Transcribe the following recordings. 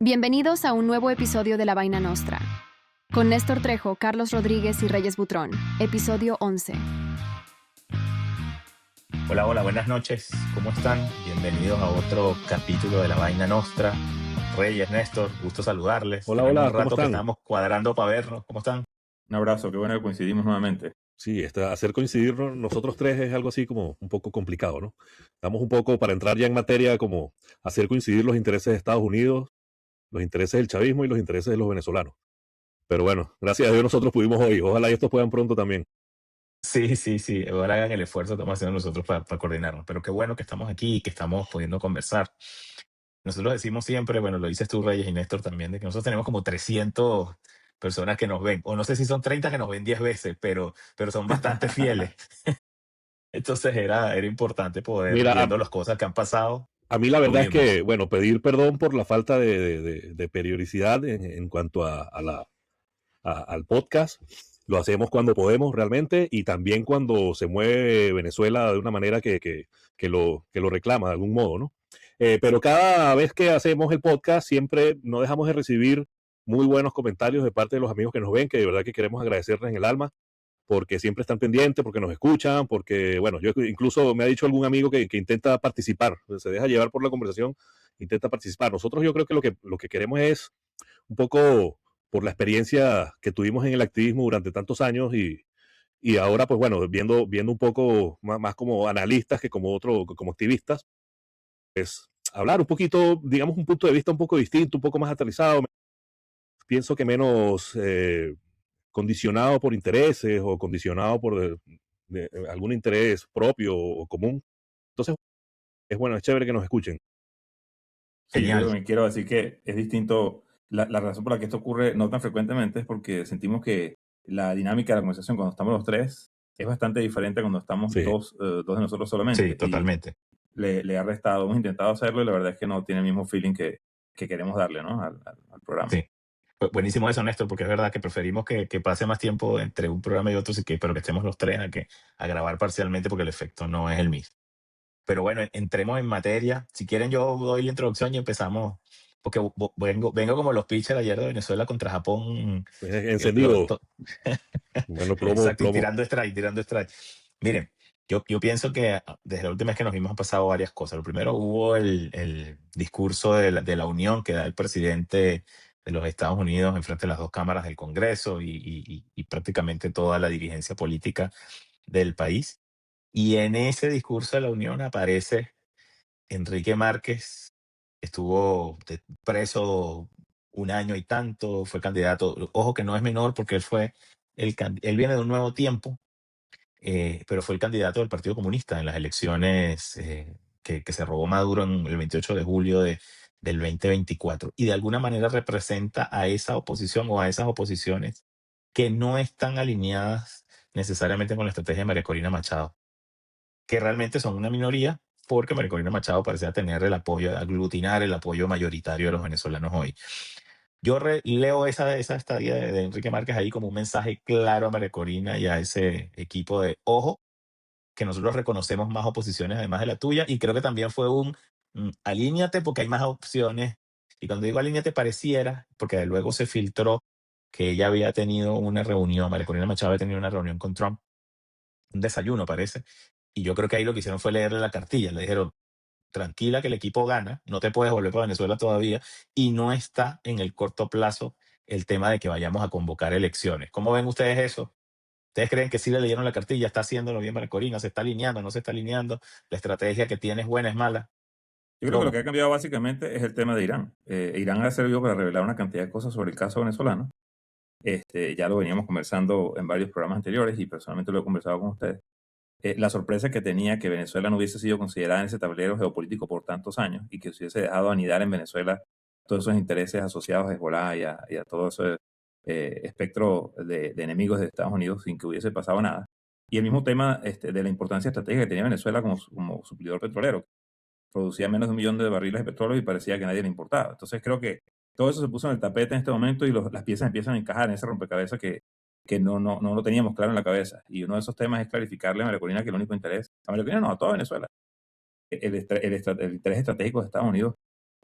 Bienvenidos a un nuevo episodio de La Vaina Nostra, con Néstor Trejo, Carlos Rodríguez y Reyes Butrón, episodio 11. Hola, hola, buenas noches. ¿Cómo están? Bienvenidos a otro capítulo de La Vaina Nostra. Reyes, Néstor, gusto saludarles. Hola, Tenemos hola, un ¿cómo rato que están? estamos cuadrando para vernos. ¿Cómo están? Un abrazo, qué bueno que coincidimos nuevamente. Sí, hacer coincidir nosotros tres es algo así como un poco complicado, ¿no? Estamos un poco, para entrar ya en materia, como hacer coincidir los intereses de Estados Unidos, los intereses del chavismo y los intereses de los venezolanos. Pero bueno, gracias a Dios nosotros pudimos hoy. Ojalá y estos puedan pronto también. Sí. Ahora hagan el esfuerzo que estamos haciendo nosotros para coordinarnos. Pero qué bueno que estamos aquí y que estamos pudiendo conversar. Nosotros decimos siempre, bueno, lo dices tú, Reyes y Néstor también, de que nosotros tenemos como 300 personas que nos ven. O no sé si son 30 que nos ven 10 veces, pero son bastante fieles. Entonces era importante poder, Mira, viendo las cosas que han pasado, a mí la verdad es unirnos. que, bueno, pedir perdón por la falta de periodicidad en cuanto al podcast. Lo hacemos cuando podemos realmente y también cuando se mueve Venezuela de una manera que lo reclama de algún modo, ¿no? Pero cada vez que hacemos el podcast siempre no dejamos de recibir muy buenos comentarios de parte de los amigos que nos ven, que de verdad que queremos agradecerles en el alma, porque siempre están pendientes, porque nos escuchan, porque, bueno, yo incluso me ha dicho algún amigo que intenta participar, se deja llevar por la conversación, intenta participar. Nosotros yo creo que lo que queremos es un poco por la experiencia que tuvimos en el activismo durante tantos años y ahora, pues bueno, viendo un poco más como analistas que como activistas, pues hablar un poquito, digamos, un punto de vista un poco distinto, un poco más aterrizado, pienso que menos condicionado por intereses o condicionado por algún interés propio o común. Entonces, es bueno, es chévere que nos escuchen. Sí, yo Genial. también quiero decir que es distinto, la razón por la que esto ocurre no tan frecuentemente es porque sentimos que la dinámica de la conversación cuando estamos los tres es bastante diferente cuando estamos Sí. dos de nosotros Sí, solamente. totalmente. Y le ha restado, hemos intentado hacerlo y la verdad es que no tiene el mismo feeling que queremos darle, ¿no? al programa. Sí. Buenísimo eso, Néstor, porque es verdad que preferimos que pase más tiempo entre un programa y otro, pero que estemos los tres a grabar parcialmente porque el efecto no es el mismo. Pero bueno, entremos en materia. Si quieren, yo doy la introducción y empezamos, porque vengo como los pitchers ayer de Venezuela contra Japón. lo- Encendido. to- Bueno, plomo, Exacto, y plomo. tirando strike. Miren, yo pienso que desde la última vez que nos vimos han pasado varias cosas. Lo primero, hubo el discurso de la unión que da el presidente de los Estados Unidos en frente a las dos cámaras del Congreso y prácticamente toda la dirigencia política del país. Y en ese discurso de la unión aparece Enrique Márquez, estuvo preso un año y tanto, fue candidato, ojo que no es menor porque él viene de un nuevo tiempo, pero fue el candidato del Partido Comunista en las elecciones que se robó Maduro en el 28 de julio del 2024. Y de alguna manera representa a esa oposición o a esas oposiciones que no están alineadas necesariamente con la estrategia de María Corina Machado, que realmente son una minoría, porque María Corina Machado parecía tener el apoyo, aglutinar el apoyo mayoritario de los venezolanos hoy. Yo leo esa estadía de Enrique Márquez ahí como un mensaje claro a María Corina y a ese equipo de ojo, que nosotros reconocemos más oposiciones además de la tuya, y creo que también fue alíñate porque hay más opciones. Y cuando digo alíñate pareciera, porque luego se filtró que ella había tenido una reunión, María Corina Machado había tenido una reunión con Trump, un desayuno parece, y yo creo que ahí lo que hicieron fue leerle la cartilla, le dijeron, tranquila que el equipo gana, no te puedes volver para Venezuela todavía, y no está en el corto plazo el tema de que vayamos a convocar elecciones. ¿Cómo ven ustedes eso? ¿Ustedes creen que sí le leyeron la cartilla, está haciéndolo bien María Corina, se está alineando, no se está alineando, la estrategia que tiene es buena, es mala? Yo creo que lo que ¿Cómo? ha cambiado básicamente es el tema de Irán. Irán ha servido para revelar una cantidad de cosas sobre el caso venezolano. Ya lo veníamos conversando en varios programas anteriores y personalmente lo he conversado con ustedes. La sorpresa que tenía que Venezuela no hubiese sido considerada en ese tablero geopolítico por tantos años y que se hubiese dejado anidar en Venezuela todos esos intereses asociados a Hezbollah y a todo ese espectro de enemigos de Estados Unidos sin que hubiese pasado nada. Y el mismo tema de la importancia estratégica que tenía Venezuela como suplidor petrolero. Producía menos de 1 millón de barriles de petróleo y parecía que a nadie le importaba. Entonces creo que todo eso se puso en el tapete en este momento y las piezas empiezan a encajar en ese rompecabezas que no lo teníamos claro en la cabeza. Y uno de esos temas es clarificarle a María Corina que el único interés, a María Corina no, a toda Venezuela, el interés estratégico de Estados Unidos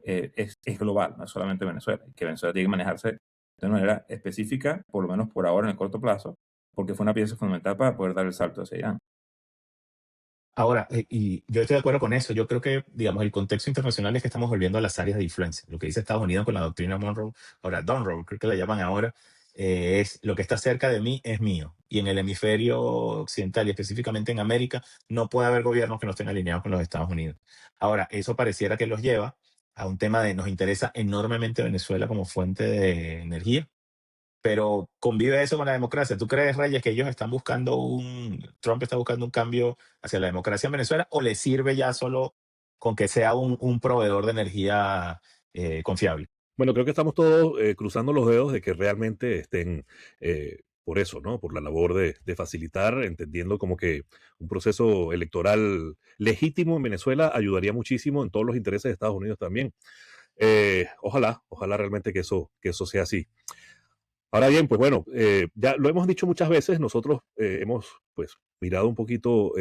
es global, no es solamente Venezuela, y que Venezuela tiene que manejarse de una manera específica, por lo menos por ahora en el corto plazo, porque fue una pieza fundamental para poder dar el salto hacia Irán. Ahora, y yo estoy de acuerdo con eso. Yo creo que, digamos, el contexto internacional es que estamos volviendo a las áreas de influencia. Lo que dice Estados Unidos con la doctrina Monroe, ahora Monroe, creo que la llaman ahora, es lo que está cerca de mí es mío. Y en el hemisferio occidental y específicamente en América, no puede haber gobiernos que no estén alineados con los Estados Unidos. Ahora, eso pareciera que los lleva a un tema de nos interesa enormemente Venezuela como fuente de energía, pero convive eso con la democracia. ¿Tú crees, Reyes, que ellos están buscando Trump está buscando un cambio hacia la democracia en Venezuela o le sirve ya solo con que sea un proveedor de energía confiable? Bueno, creo que estamos todos cruzando los dedos de que realmente estén por eso, ¿no? Por la labor de facilitar, entendiendo como que un proceso electoral legítimo en Venezuela ayudaría muchísimo en todos los intereses de Estados Unidos también. Ojalá realmente que eso sea así. Ahora bien, pues bueno, ya lo hemos dicho muchas veces, nosotros hemos pues mirado un poquito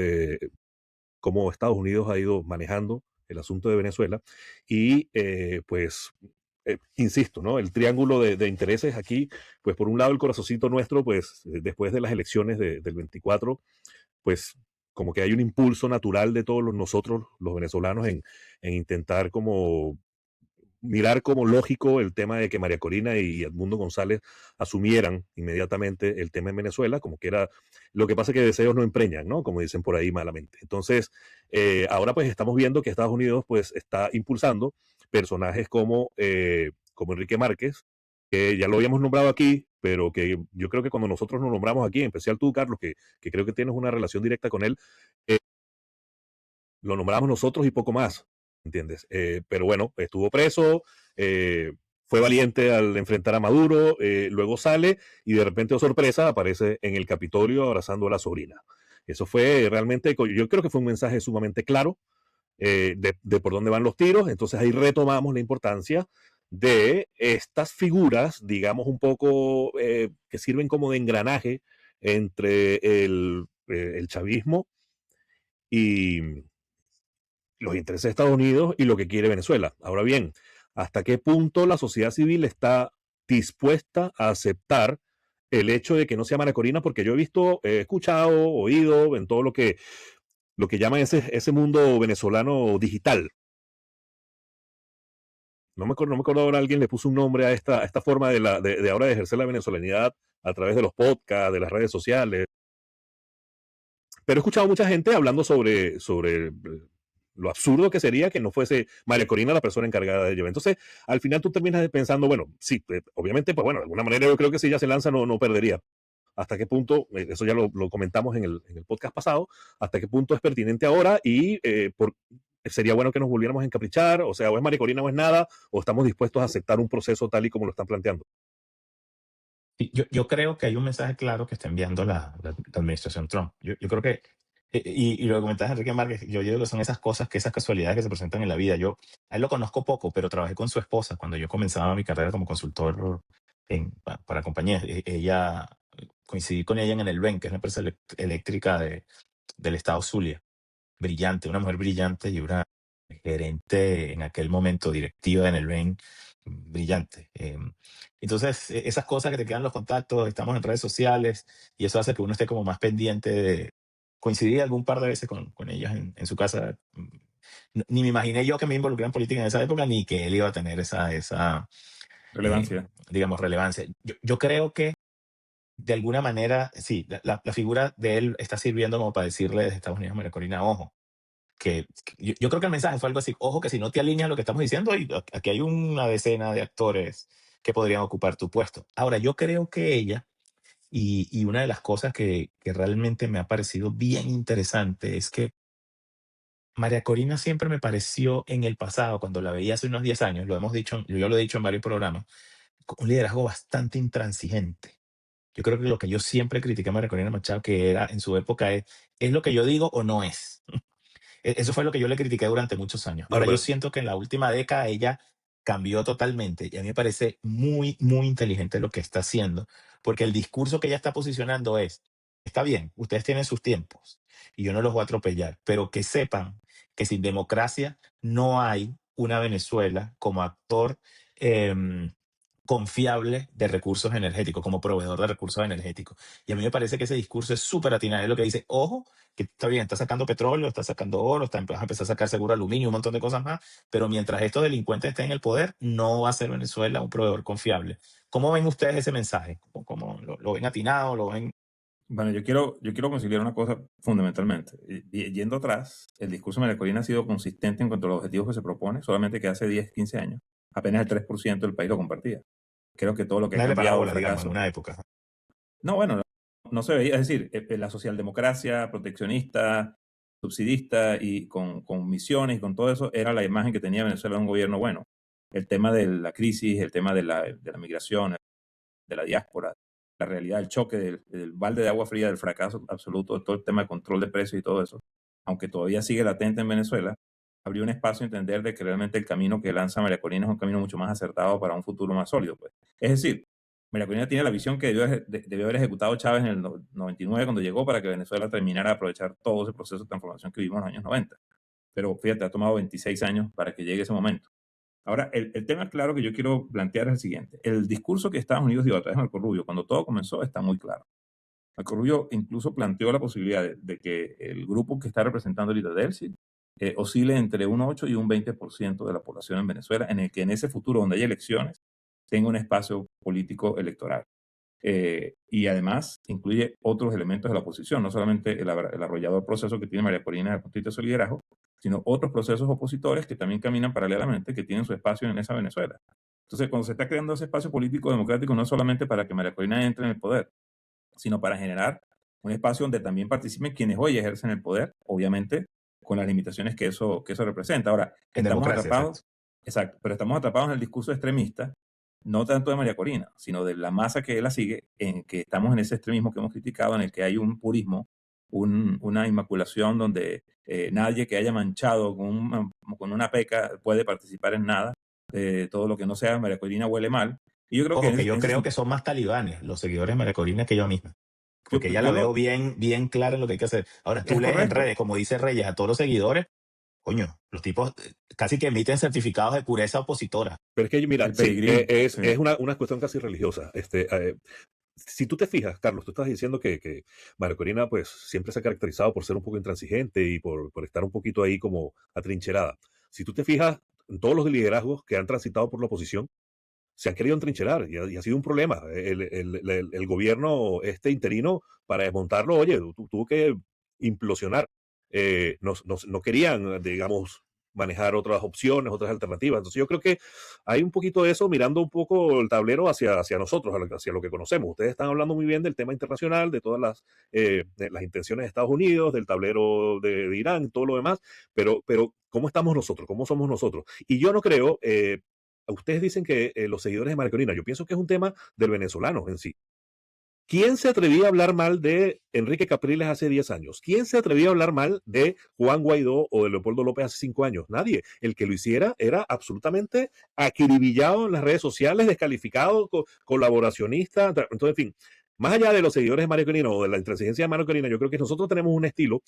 cómo Estados Unidos ha ido manejando el asunto de Venezuela y pues insisto, ¿no? El triángulo de intereses aquí, pues por un lado el corazoncito nuestro, pues después de las elecciones del 24, pues como que hay un impulso natural de todos nosotros, los venezolanos, en intentar como mirar como lógico el tema de que María Corina y Edmundo González asumieran inmediatamente el tema en Venezuela, como que era, lo que pasa es que deseos no empreñan, ¿no? Como dicen por ahí malamente. Entonces, ahora pues estamos viendo que Estados Unidos pues está impulsando personajes como Enrique Márquez, que ya lo habíamos nombrado aquí, pero que yo creo que cuando nosotros nos nombramos aquí, en especial tú, Carlos, que creo que tienes una relación directa con él, eh, lo nombramos nosotros y poco más, ¿entiendes? Pero bueno, estuvo preso, fue valiente al enfrentar a Maduro, luego sale y de repente, oh sorpresa, aparece en el Capitolio abrazando a la sobrina. Eso fue realmente, yo creo que fue un mensaje sumamente claro de por dónde van los tiros. Entonces ahí retomamos la importancia de estas figuras, digamos, un poco que sirven como de engranaje entre el chavismo y los intereses de Estados Unidos y lo que quiere Venezuela. Ahora bien, ¿hasta qué punto la sociedad civil está dispuesta a aceptar el hecho de que no sea María Corina? Porque yo he visto, he escuchado, oído en todo lo que llaman ese mundo venezolano digital. No me acuerdo ahora, alguien le puso un nombre a esta forma de ahora de ejercer la venezolanidad a través de los podcasts, de las redes sociales. Pero he escuchado mucha gente hablando sobre lo absurdo que sería que no fuese María Corina la persona encargada de llevar. Entonces, al final tú terminas pensando, bueno, sí, obviamente, pues bueno, de alguna manera yo creo que si ella se lanza no perdería. ¿Hasta qué punto, eso ya lo comentamos en el podcast pasado, hasta qué punto es pertinente ahora y sería bueno que nos volviéramos a encaprichar? O sea, o es María Corina o es nada, o estamos dispuestos a aceptar un proceso tal y como lo están planteando. Sí, yo creo que hay un mensaje claro que está enviando la administración Trump. Yo creo que, y lo que comentabas, Enrique Márquez, yo digo que son esas cosas, esas casualidades que se presentan en la vida. Yo a él lo conozco poco, pero trabajé con su esposa cuando yo comenzaba mi carrera como consultor para compañías. Ella, coincidí con ella en el BEN, que es una empresa eléctrica del estado Zulia. Brillante, una mujer brillante y una gerente en aquel momento, directiva en el BEN, brillante. Entonces, esas cosas que te quedan los contactos, estamos en redes sociales y eso hace que uno esté como más pendiente de coincidir algún par de veces con ellos en su casa. Ni me imaginé yo que me involucré en política en esa época, ni que él iba a tener esa Relevancia. digamos, relevancia. Yo creo que de alguna manera, sí, la figura de él está sirviendo como para decirle desde Estados Unidos a María Corina, ojo, que yo creo que el mensaje fue algo así, ojo que si no te alineas a lo que estamos diciendo, aquí hay una decena de actores que podrían ocupar tu puesto. Ahora, yo creo que ella, y una de las cosas que realmente me ha parecido bien interesante es que María Corina siempre me pareció en el pasado, cuando la veía hace unos 10 años, lo hemos dicho, yo lo he dicho en varios programas, con un liderazgo bastante intransigente. Yo creo que lo que yo siempre critiqué a María Corina Machado, que era en su época, es lo que yo digo o no es. Eso fue lo que yo le critiqué durante muchos años. Bueno, Ahora, yo pero siento que en la última década ella cambió totalmente y a mí me parece muy, muy inteligente lo que está haciendo, porque el discurso que ella está posicionando es, está bien, ustedes tienen sus tiempos y yo no los voy a atropellar, pero que sepan que sin democracia no hay una Venezuela como actor em, confiable de recursos energéticos, como proveedor de recursos energéticos. Y a mí me parece que ese discurso es súper atinado. Es lo que dice, ojo, que está bien, está sacando petróleo, está sacando oro, vas a empezar a sacar seguro aluminio, un montón de cosas más, pero mientras estos delincuentes estén en el poder, no va a ser Venezuela un proveedor confiable. ¿Cómo ven ustedes ese mensaje? ¿Cómo lo ven atinado? ¿Lo ven? Bueno, yo quiero conciliar una cosa fundamentalmente. Yendo atrás, el discurso de María Corina ha sido consistente en cuanto a los objetivos que se propone, solamente que hace 10, 15 años apenas el 3% del país lo compartía. Creo que todo lo que ha Nadie le paraba cambiado, el bola, digamos, en fracaso. una época. No, bueno, no se veía, es decir, la socialdemocracia proteccionista, subsidista y con misiones y con todo eso era la imagen que tenía Venezuela de un gobierno bueno. El tema de la crisis, el tema de la migración, de la diáspora, la realidad, el choque del balde de agua fría, del fracaso absoluto de todo el tema de control de precios y todo eso, aunque todavía sigue latente en Venezuela, abrió un espacio a entender de que realmente el camino que lanza María Corina es un camino mucho más acertado para un futuro más sólido. Pues. Es decir, María Corina tiene la visión que debió haber ejecutado Chávez en el 99 cuando llegó para que Venezuela terminara de aprovechar todo ese proceso de transformación que vivimos en los años 90. Pero fíjate, ha tomado 26 años para que llegue ese momento. Ahora, el tema claro que yo quiero plantear es el siguiente. El discurso que Estados Unidos dio a través de Marco Rubio, cuando todo comenzó, está muy claro. Marco Rubio incluso planteó la posibilidad de que el grupo que está representando ahorita Delcy oscile entre un 8 y un 20% de la población en Venezuela, en el que en ese futuro donde hay elecciones tenga un espacio político electoral. Y además incluye otros elementos de la oposición, no solamente el arrollador proceso que tiene María Corina del Punto de su liderazgo, sino otros procesos opositores que también caminan paralelamente, que tienen su espacio en esa Venezuela. Entonces, cuando se está creando ese espacio político democrático, no es solamente para que María Corina entre en el poder, sino para generar un espacio donde también participen quienes hoy ejercen el poder, obviamente con las limitaciones que eso representa. Ahora, En estamos democracia, atrapados, exacto. exacto, pero estamos atrapados en el discurso extremista, no tanto de María Corina, sino de la masa que la sigue, en que estamos en ese extremismo que hemos criticado, en el que hay un purismo, una inmaculación donde nadie que haya manchado con una peca puede participar en nada. Todo lo que no sea María Corina huele mal. Y yo creo que Ojo, que yo en ese creo que sentido, son más talibanes los seguidores de María Corina que yo misma. Porque ya la veo bien, bien clara en lo que hay que hacer. Ahora, tú es lees en correcto. redes, como dice Reyes, a todos los seguidores, coño, los tipos casi que emiten certificados de pureza opositora. Pero es que, mira, El sí, peregrino, es sí. una cuestión casi religiosa. Si tú te fijas, Carlos, tú estás diciendo que María Corina pues siempre se ha caracterizado por ser un poco intransigente y por estar un poquito ahí como atrincherada. Si tú te fijas, en todos los liderazgos que han transitado por la oposición, se han querido entrincherar y ha sido un problema. El gobierno interino, para desmontarlo, oye, tuvo que implosionar. No querían, digamos, manejar otras opciones, otras alternativas. Entonces yo creo que hay un poquito de eso, mirando un poco el tablero hacia nosotros, hacia lo que conocemos. Ustedes están hablando muy bien del tema internacional, de todas de las intenciones de Estados Unidos, del tablero de Irán, todo lo demás, pero ¿cómo estamos nosotros? ¿Cómo somos nosotros? Y yo no creo, ustedes dicen que los seguidores de María Corina, yo pienso que es un tema del venezolano en sí. ¿Quién se atrevía a hablar mal de Enrique Capriles hace 10 años? ¿Quién se atrevía a hablar mal de Juan Guaidó o de Leopoldo López hace 5 años? Nadie. El que lo hiciera era absolutamente acribillado en las redes sociales, descalificado, colaboracionista. Entonces, en fin, más allá de los seguidores de María Corina o de la intransigencia de María Corina, yo creo que nosotros tenemos un estilo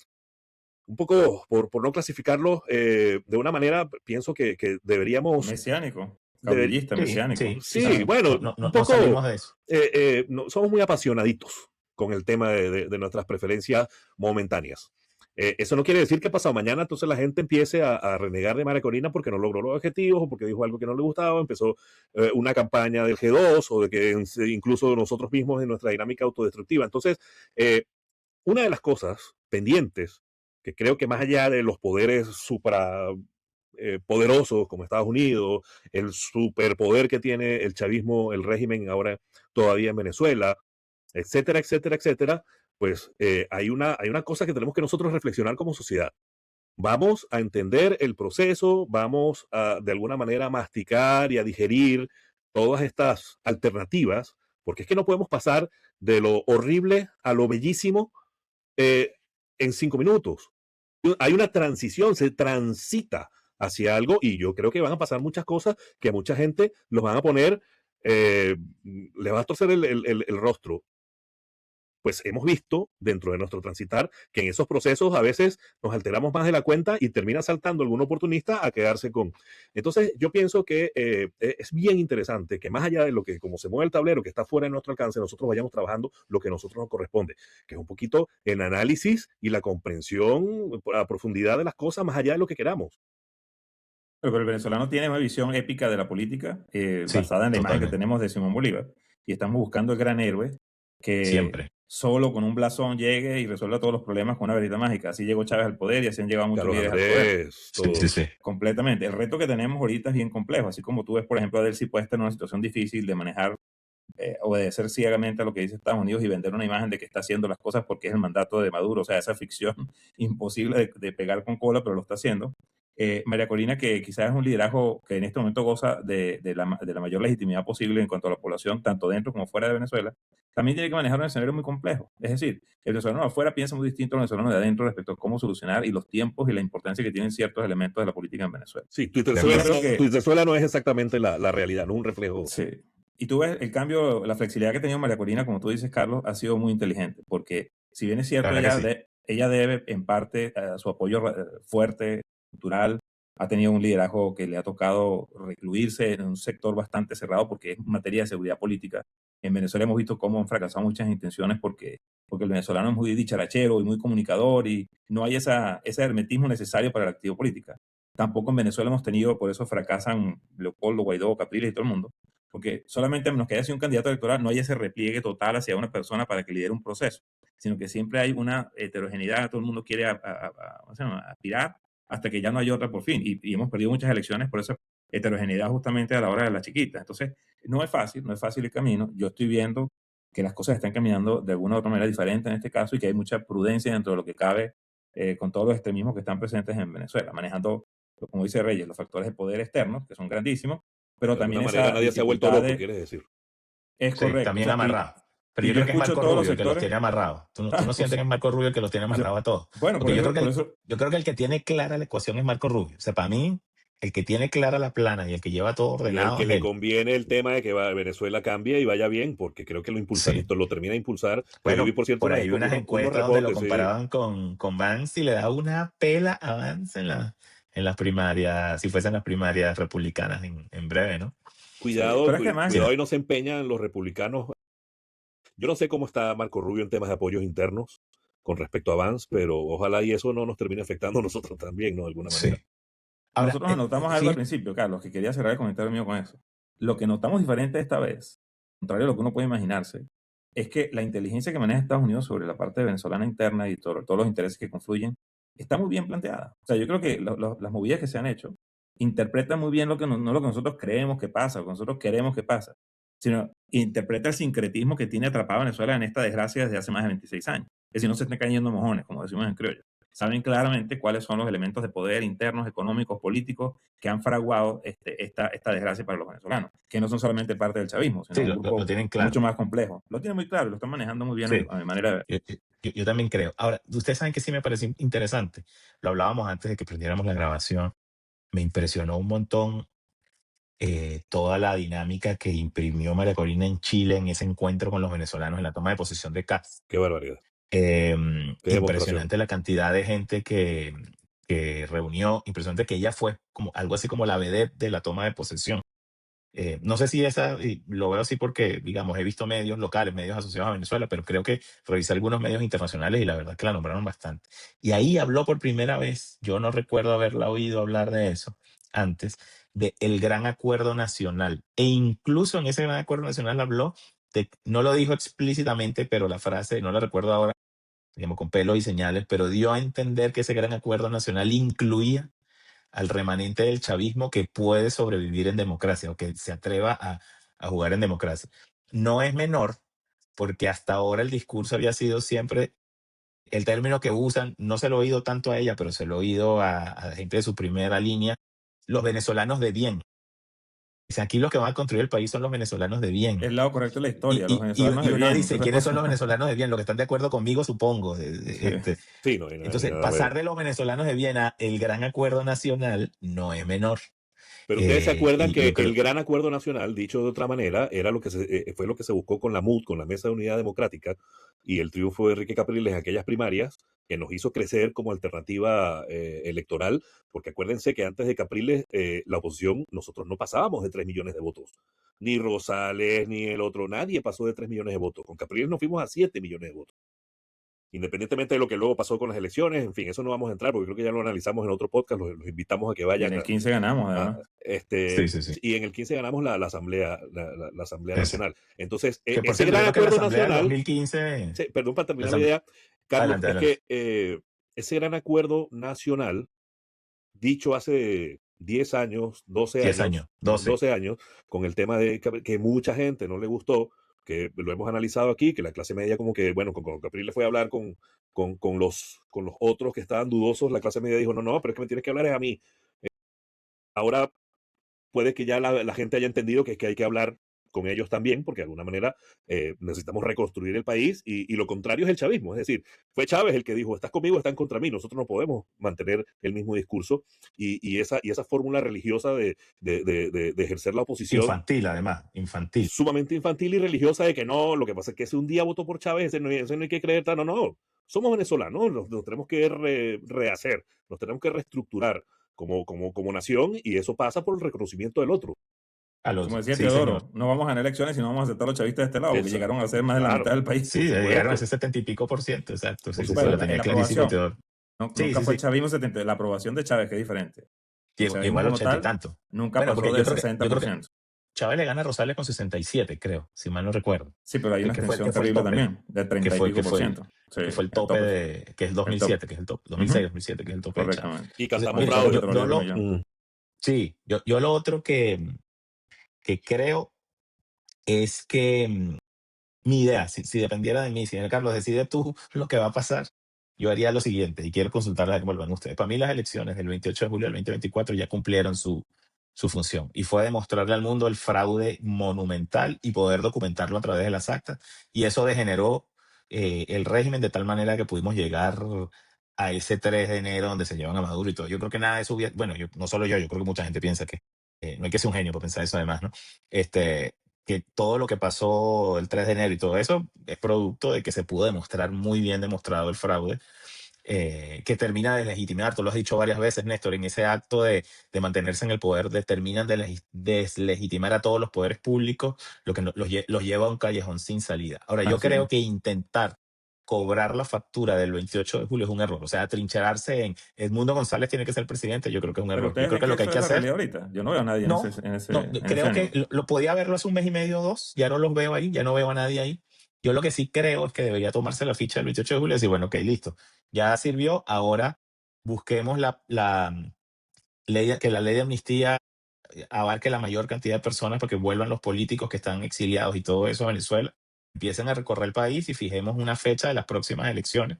un poco, por no clasificarlo de una manera, pienso que deberíamos... Mesiánico, deber- caudillista, Sí, mesiánico. sí, sí, sí. bueno, No un poco salimos de eso. somos muy apasionaditos con el tema de nuestras preferencias momentáneas. Eso no quiere decir que pasado mañana entonces la gente empiece a renegar de María Corina porque no logró los objetivos o porque dijo algo que no le gustaba, empezó una campaña del G2 o de que incluso nosotros mismos en nuestra dinámica autodestructiva. Entonces, una de las cosas pendientes que creo que más allá de los poderes supra poderosos como Estados Unidos, el superpoder que tiene el chavismo, el régimen ahora todavía en Venezuela, etcétera, etcétera, etcétera, pues hay una cosa que tenemos que nosotros reflexionar como sociedad. Vamos a entender el proceso, vamos a de alguna manera masticar y a digerir todas estas alternativas, porque es que no podemos pasar de lo horrible a lo bellísimo en 5 minutos. Hay una transición, se transita hacia algo y yo creo que van a pasar muchas cosas que a mucha gente los van a poner, le va a torcer el rostro. pues hemos visto dentro de nuestro transitar que en esos procesos a veces nos alteramos más de la cuenta y termina saltando algún oportunista a quedarse con. Entonces yo pienso que es bien interesante que más allá de lo que como se mueve el tablero que está fuera de nuestro alcance, nosotros vayamos trabajando lo que a nosotros nos corresponde, que es un poquito el análisis y la comprensión a profundidad de las cosas más allá de lo que queramos. Pero el venezolano tiene una visión épica de la política Sí, basada en la imagen que totalmente. tenemos de Simón Bolívar. Y estamos buscando el gran héroe que Siempre. solo con un blasón llegue y resuelva todos los problemas con una varita mágica. Así llegó Chávez al poder y así han llegado muchos Carlos líderes al poder. Andrés, Sí, sí, todos. sí. Completamente. El reto que tenemos ahorita es bien complejo. Así como tú ves, por ejemplo, a Delcy puesta en una situación difícil de manejar, obedecer ciegamente a lo que dice Estados Unidos y vender una imagen de que está haciendo las cosas porque es el mandato de Maduro. O sea, esa ficción imposible de pegar con cola, pero lo está haciendo. María Corina, que quizás es un liderazgo que en este momento goza de la mayor legitimidad posible en cuanto a la población, tanto dentro como fuera de Venezuela, también tiene que manejar un escenario muy complejo. Es decir, el venezolano de afuera piensa muy distinto al venezolano de adentro respecto a cómo solucionar y los tiempos y la importancia que tienen ciertos elementos de la política en Venezuela. Sí, De acuerdo. Tuiterzuela no es exactamente la realidad, no un reflejo. Sí. Y tú ves el cambio, la flexibilidad que ha tenido María Corina, como tú dices, Carlos, ha sido muy inteligente, porque si bien es cierto, La verdad que sí. ella debe en parte su apoyo fuerte, cultural, ha tenido un liderazgo que le ha tocado recluirse en un sector bastante cerrado porque es materia de seguridad política. En Venezuela hemos visto cómo han fracasado muchas intenciones porque el venezolano es muy dicharachero y muy comunicador y no hay ese hermetismo necesario para la actividad política. Tampoco en Venezuela hemos tenido, por eso fracasan Leopoldo, Guaidó, Capriles y todo el mundo, porque solamente a menos que haya sido un candidato electoral no hay ese repliegue total hacia una persona para que lidere un proceso, sino que siempre hay una heterogeneidad, todo el mundo quiere aspirar hasta que ya no hay otra por fin. Y hemos perdido muchas elecciones por esa heterogeneidad justamente a la hora de las chiquitas. Entonces, no es fácil el camino. Yo estoy viendo que las cosas están caminando de alguna u otra manera diferente en este caso y que hay mucha prudencia dentro de lo que cabe con todos los extremismos que están presentes en Venezuela, manejando, como dice Reyes, los factores de poder externos, que son grandísimos, pero De también alguna manera esa nadie se ha vuelto dificultad loco, quieres decir. Es Sí, correcto. también O sea, amarrado. Pero y yo yo creo que es escucho Marco todos los Rubio el que los sectores. tiene amarrados. ¿Tú no sientes que es Marco Rubio el que los tiene amarrados a todos? Bueno, Porque yo creo por que el que tiene clara la ecuación es Marco Rubio. O sea, para mí, el que tiene clara la plana y el que lleva todo Y al ordenado que es le él. conviene el tema de que Venezuela cambie y vaya bien, porque creo que lo impulsa, Sí. lo termina de impulsar. Yo Bueno, vi, por cierto, por ahí vi unas unos encuestas donde lo reportes, sí. comparaban con Vance y le da una pela a Vance en las primarias, si fuesen las primarias republicanas en breve, ¿no? Cuidado, pero es que además, cuidado y no se empeñan los republicanos. Yo no sé cómo está Marco Rubio en temas de apoyos internos con respecto a Vance, pero ojalá y eso no nos termine afectando a nosotros también, ¿no? De alguna Sí. manera. Ahora, nosotros notamos algo al principio, Carlos, que quería cerrar el comentario mío con eso. Lo que notamos diferente esta vez, contrario a lo que uno puede imaginarse, es que la inteligencia que maneja Estados Unidos sobre la parte venezolana interna y todos los intereses que confluyen está muy bien planteada. O sea, yo creo que las movidas que se han hecho interpretan muy bien no lo que nosotros creemos que pasa, o que nosotros queremos que pasa, sino interpreta el sincretismo que tiene atrapada Venezuela en esta desgracia desde hace más de 26 años. Es decir, no se están cayendo mojones, como decimos en criollo. Saben claramente cuáles son los elementos de poder internos, económicos, políticos que han fraguado esta desgracia para los venezolanos, que no son solamente parte del chavismo, sino sí, un lo grupo tienen claro. mucho más complejo. Lo tienen muy claro y lo están manejando muy bien Sí. a mi manera de ver. Yo también creo. Ahora, ustedes saben que sí me parece interesante. Lo hablábamos antes de que prendiéramos la grabación. Me impresionó un montón toda la dinámica que imprimió María Corina en Chile en ese encuentro con los venezolanos en la toma de posesión de Castro. Qué barbaridad. Impresionante la cantidad de gente que reunió, impresionante que ella fue como algo así como la vedette de la toma de posesión. No sé si y lo veo así porque, digamos, he visto medios locales, medios asociados a Venezuela, pero creo que revisé algunos medios internacionales y la verdad es que la nombraron bastante. Y ahí habló por primera vez, yo no recuerdo haberla oído hablar de eso antes, de el Gran Acuerdo Nacional. E incluso en ese Gran Acuerdo Nacional habló no lo dijo explícitamente, pero la frase, no la recuerdo ahora, digamos, con pelos y señales, pero dio a entender que ese Gran Acuerdo Nacional incluía al remanente del chavismo que puede sobrevivir en democracia o que se atreva a jugar en democracia. No es menor, porque hasta ahora el discurso había sido siempre, el término que usan, no se lo he oído tanto a ella, pero se lo he oído a gente de su primera línea, los venezolanos de bien. O sea, aquí los que van a construir el país son los venezolanos de bien. El lado correcto de la historia, los Y venezolanos de uno bien. dice, ¿quiénes son los venezolanos de bien? Los que están de acuerdo conmigo, supongo. Sí, no hay nada, Entonces, nada pasar ver. de los venezolanos de bien a el Gran Acuerdo Nacional no es menor. Pero ustedes se acuerdan Y que yo creo, el gran acuerdo nacional, dicho de otra manera, era fue lo que se buscó con la MUD, con la Mesa de Unidad Democrática, y el triunfo de Enrique Capriles en aquellas primarias, que nos hizo crecer como alternativa electoral, porque acuérdense que antes de Capriles, la oposición, nosotros no pasábamos de 3 millones de votos. Ni Rosales, ni el otro, nadie pasó de 3 millones de votos. Con Capriles nos fuimos a 7 millones de votos. Independientemente de lo que luego pasó con las elecciones, en fin, eso no vamos a entrar porque creo que ya lo analizamos en otro podcast, los invitamos a que Y vayan en el 15 ganamos, a- además. sí. y en el 15 ganamos la Asamblea, la Asamblea Ese. Nacional. Entonces, Que por ese cierto, gran creo que la acuerdo Asamblea del nacional, 2015, sí, perdón para la terminar la Asamblea, idea, Carlos, adelante, es adelante. que ese gran acuerdo nacional, dicho hace 10 años, 12 10 años, años, 12. 12 años, con el tema de que mucha gente no le gustó, que lo hemos analizado aquí, que la clase media como que, bueno, con Capriles fue a hablar con los otros que estaban dudosos, la clase media dijo, no, pero es que me tienes que hablar es a mí. Ahora puede que ya la gente haya entendido que hay que hablar con ellos también, porque de alguna manera necesitamos reconstruir el país y lo contrario es el chavismo. Es decir, fue Chávez el que dijo, estás conmigo, están contra mí. Nosotros no podemos mantener el mismo discurso y esa fórmula religiosa de ejercer la oposición Infantil, además, infantil. sumamente infantil y religiosa de que no, lo que pasa es que si un día votó por Chávez, ese no hay que creer, no. Somos venezolanos, nos tenemos que rehacer, nos tenemos que reestructurar como nación y eso pasa por el reconocimiento del otro. Al Como otro. decía Sí, Teodoro, señor. no vamos a ganar elecciones y no vamos a aceptar a los chavistas de este lado, porque Exacto. llegaron a ser más de la Claro. mitad del país. Sí, Por supuesto. llegaron a ese 70 y pico %, exacto. Por Sí, supuesto. lo tenía la clarísimo, aprobación. Teodoro. Sí, Nunca sí, fue el sí. chavismo 70, la aprobación de Chávez, que es diferente. El chavismo Igual como 80 y tal tanto. nunca Bueno, pasó porque del yo creo que 60%. Chávez le gana a Rosales con 67, creo, si mal no recuerdo. Sí, pero hay una Que fue, extensión que fue el terrible tope. también, del 30 Que y fue, pico que por fue, ciento. Sí, que fue el el tope tope. que es el El 2007, tope. que es el tope. Ujú. 2006, 2007, que es el tope de Chávez. Correctamente. Y Entonces, cantamos mire, bravo. Sobre petróleo yo otro millón. sí, yo lo otro que creo es que mi idea, si dependiera de mí, si Carlos decide tú lo que va a pasar, yo haría lo siguiente y quiero consultarle a cómo lo ven ustedes. Para mí las elecciones del 28 de julio del 2024 ya cumplieron su función y fue demostrarle al mundo el fraude monumental y poder documentarlo a través de las actas y eso degeneró el régimen de tal manera que pudimos llegar a ese 3 de enero donde se llevan a Maduro y todo. Yo creo que nada de eso hubiera, bueno, no solo yo creo que mucha gente piensa que no hay que ser un genio para pensar eso además, ¿no? Que todo lo que pasó el 3 de enero y todo eso es producto de que se pudo demostrar muy bien demostrado el fraude, que termina de legitimar, tú lo has dicho varias veces, Néstor, en ese acto de mantenerse en el poder, terminan de deslegitimar a todos los poderes públicos, lo que los lleva a un callejón sin salida. Ahora, yo Así creo es. que intentar cobrar la factura del 28 de julio es un error. O sea, atrincherarse en Edmundo González tiene que ser presidente, yo creo que es un Pero error. Yo ustedes creo ven que que lo que hay eso que es la hacer realidad ahorita. Yo no veo a nadie no, en creo ese que ánimo. lo podía verlo hace un mes y medio o dos, ya no los veo ahí, ya no veo a nadie ahí. Yo lo que sí creo es que debería tomarse la ficha del 28 de julio y decir, bueno, ok, listo, ya sirvió, ahora busquemos que la ley de amnistía abarque la mayor cantidad de personas para que vuelvan los políticos que están exiliados y todo eso a Venezuela, empiecen a recorrer el país y fijemos una fecha de las próximas elecciones.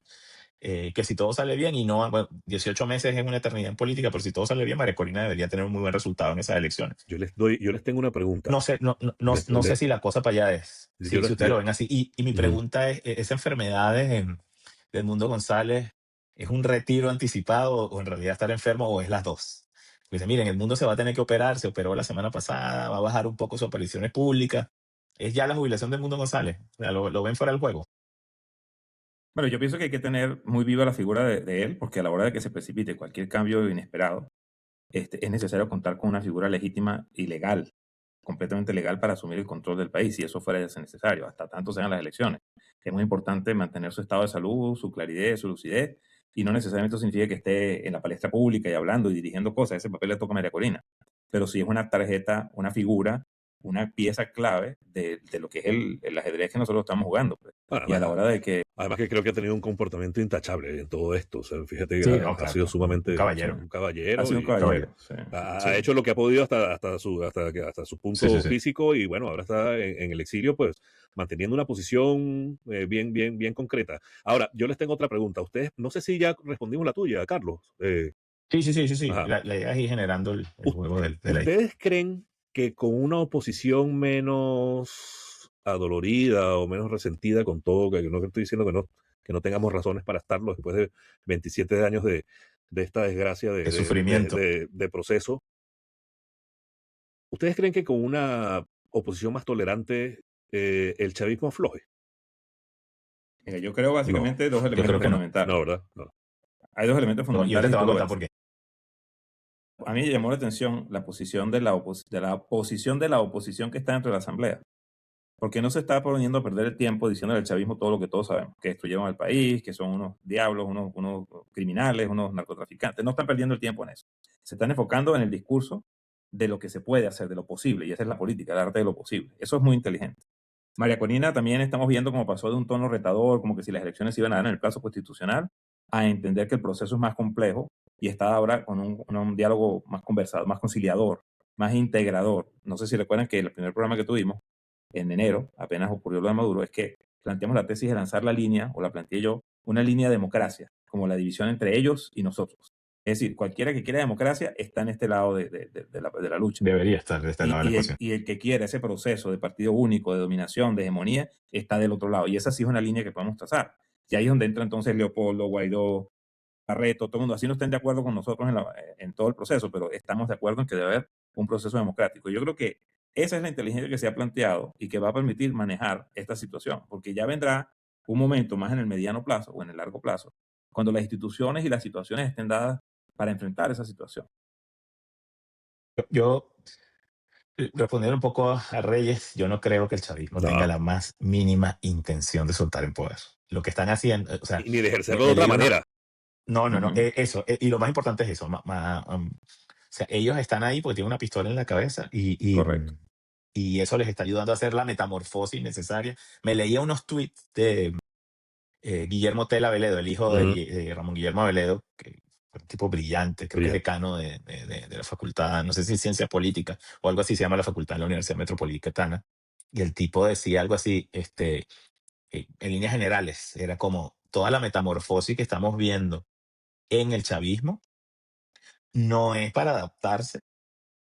Que si todo sale bien y no, bueno, 18 meses es una eternidad en política, pero si todo sale bien, María Corina debería tener un muy buen resultado en esas elecciones. Yo les tengo una pregunta. No sé, no sé si la cosa para allá es, si ustedes lo ven así. Y mi pregunta es, ¿esa enfermedad del Mundo González es un retiro anticipado o en realidad estar enfermo o es las dos? Dice, miren, el mundo se va a tener que operar, se operó la semana pasada, va a bajar un poco sus apariciones públicas. ¿Es ya la jubilación del Mundo González? O sea, ¿lo ven fuera del juego? Bueno, yo pienso que hay que tener muy viva la figura de él, porque a la hora de que se precipite cualquier cambio inesperado, es necesario contar con una figura legítima y legal, completamente legal para asumir el control del país, si eso fuera necesario, hasta tanto sean las elecciones. Es muy importante mantener su estado de salud, su claridad, su lucidez, y no necesariamente eso significa que esté en la palestra pública y hablando y dirigiendo cosas, ese papel le toca a María Corina, pero sí es una tarjeta, una figura, una pieza clave de lo que es el ajedrez que nosotros estamos jugando. Pues. Y a la hora de que... Además que creo que ha tenido un comportamiento intachable en todo esto. O sea, fíjate que Sí, ha claro, sido sumamente un caballero. un caballero. Ha sido un y caballero. Sí. ha hecho lo que ha podido hasta su punto Sí. físico y bueno, ahora está en el exilio, pues manteniendo una posición bien concreta. Ahora, yo les tengo otra pregunta. Ustedes, no sé si ya respondimos la tuya, Carlos. Sí. Ajá. La idea es ir generando el juego de la ¿Ustedes creen que con una oposición menos adolorida o menos resentida con todo, que no estoy diciendo que no tengamos razones para estarlo después de 27 años de esta desgracia de sufrimiento, de proceso, ¿Ustedes creen que con una oposición más tolerante el chavismo afloje? Mira, yo creo No, básicamente dos yo creo elementos que no. fundamentales. No, ¿verdad? No. Hay dos elementos Yo ahorita fundamentales te y voy a tú lo contar ves. por qué. A mí me llamó la atención la posición de la posición de la oposición que está dentro de la Asamblea. Porque no se está poniendo a perder el tiempo diciendo al chavismo todo lo que todos sabemos, que destruyeron al país, que son unos diablos, unos criminales, unos narcotraficantes. No están perdiendo el tiempo en eso. Se están enfocando en el discurso de lo que se puede hacer, de lo posible, y esa es la política, el arte de lo posible. Eso es muy inteligente. María Corina también estamos viendo cómo pasó de un tono retador, como que si las elecciones se iban a dar en el plazo constitucional, a entender que el proceso es más complejo y está ahora con un diálogo más conversado, más conciliador, más integrador. No sé si recuerdan que el primer programa que tuvimos en enero, apenas ocurrió lo de Maduro, es que planteamos la tesis de lanzar la línea, o la planteé yo, una línea de democracia, como la división entre ellos y nosotros. Es decir, cualquiera que quiera democracia está en este lado de la lucha. Debería estar de este lado de la ecuación. Y el que quiere ese proceso de partido único, de dominación, de hegemonía, está del otro lado. Y esa sí es una línea que podemos trazar. Y ahí es donde entra entonces Leopoldo, Guaidó, Barreto, todo el mundo. Así no estén de acuerdo con nosotros en todo el proceso, pero estamos de acuerdo en que debe haber un proceso democrático. Yo creo que esa es la inteligencia que se ha planteado y que va a permitir manejar esta situación, porque ya vendrá un momento más en el mediano plazo o en el largo plazo, cuando las instituciones y las situaciones estén dadas para enfrentar esa situación. Yo, respondiendo un poco a Reyes, yo no creo que el chavismo No. tenga la más mínima intención de soltar el poder. Lo que están haciendo, o sea, Ni de ejercerlo he de otra leído manera. No, Ujú. eso, y lo más importante es eso. O sea, ellos están ahí porque tienen una pistola en la cabeza Correcto. y eso les está ayudando a hacer la metamorfosis necesaria. Me leía unos tweets de Guillermo Tela Veledo, el hijo Ujú. de Ramón Guillermo Veledo, que fue un tipo brillante, creo que es Brillante. decano de la facultad, no sé si ciencias políticas o algo así se llama la facultad de la Universidad Metropolitana. Y el tipo decía algo así, en líneas generales, era como toda la metamorfosis que estamos viendo en el chavismo no es para adaptarse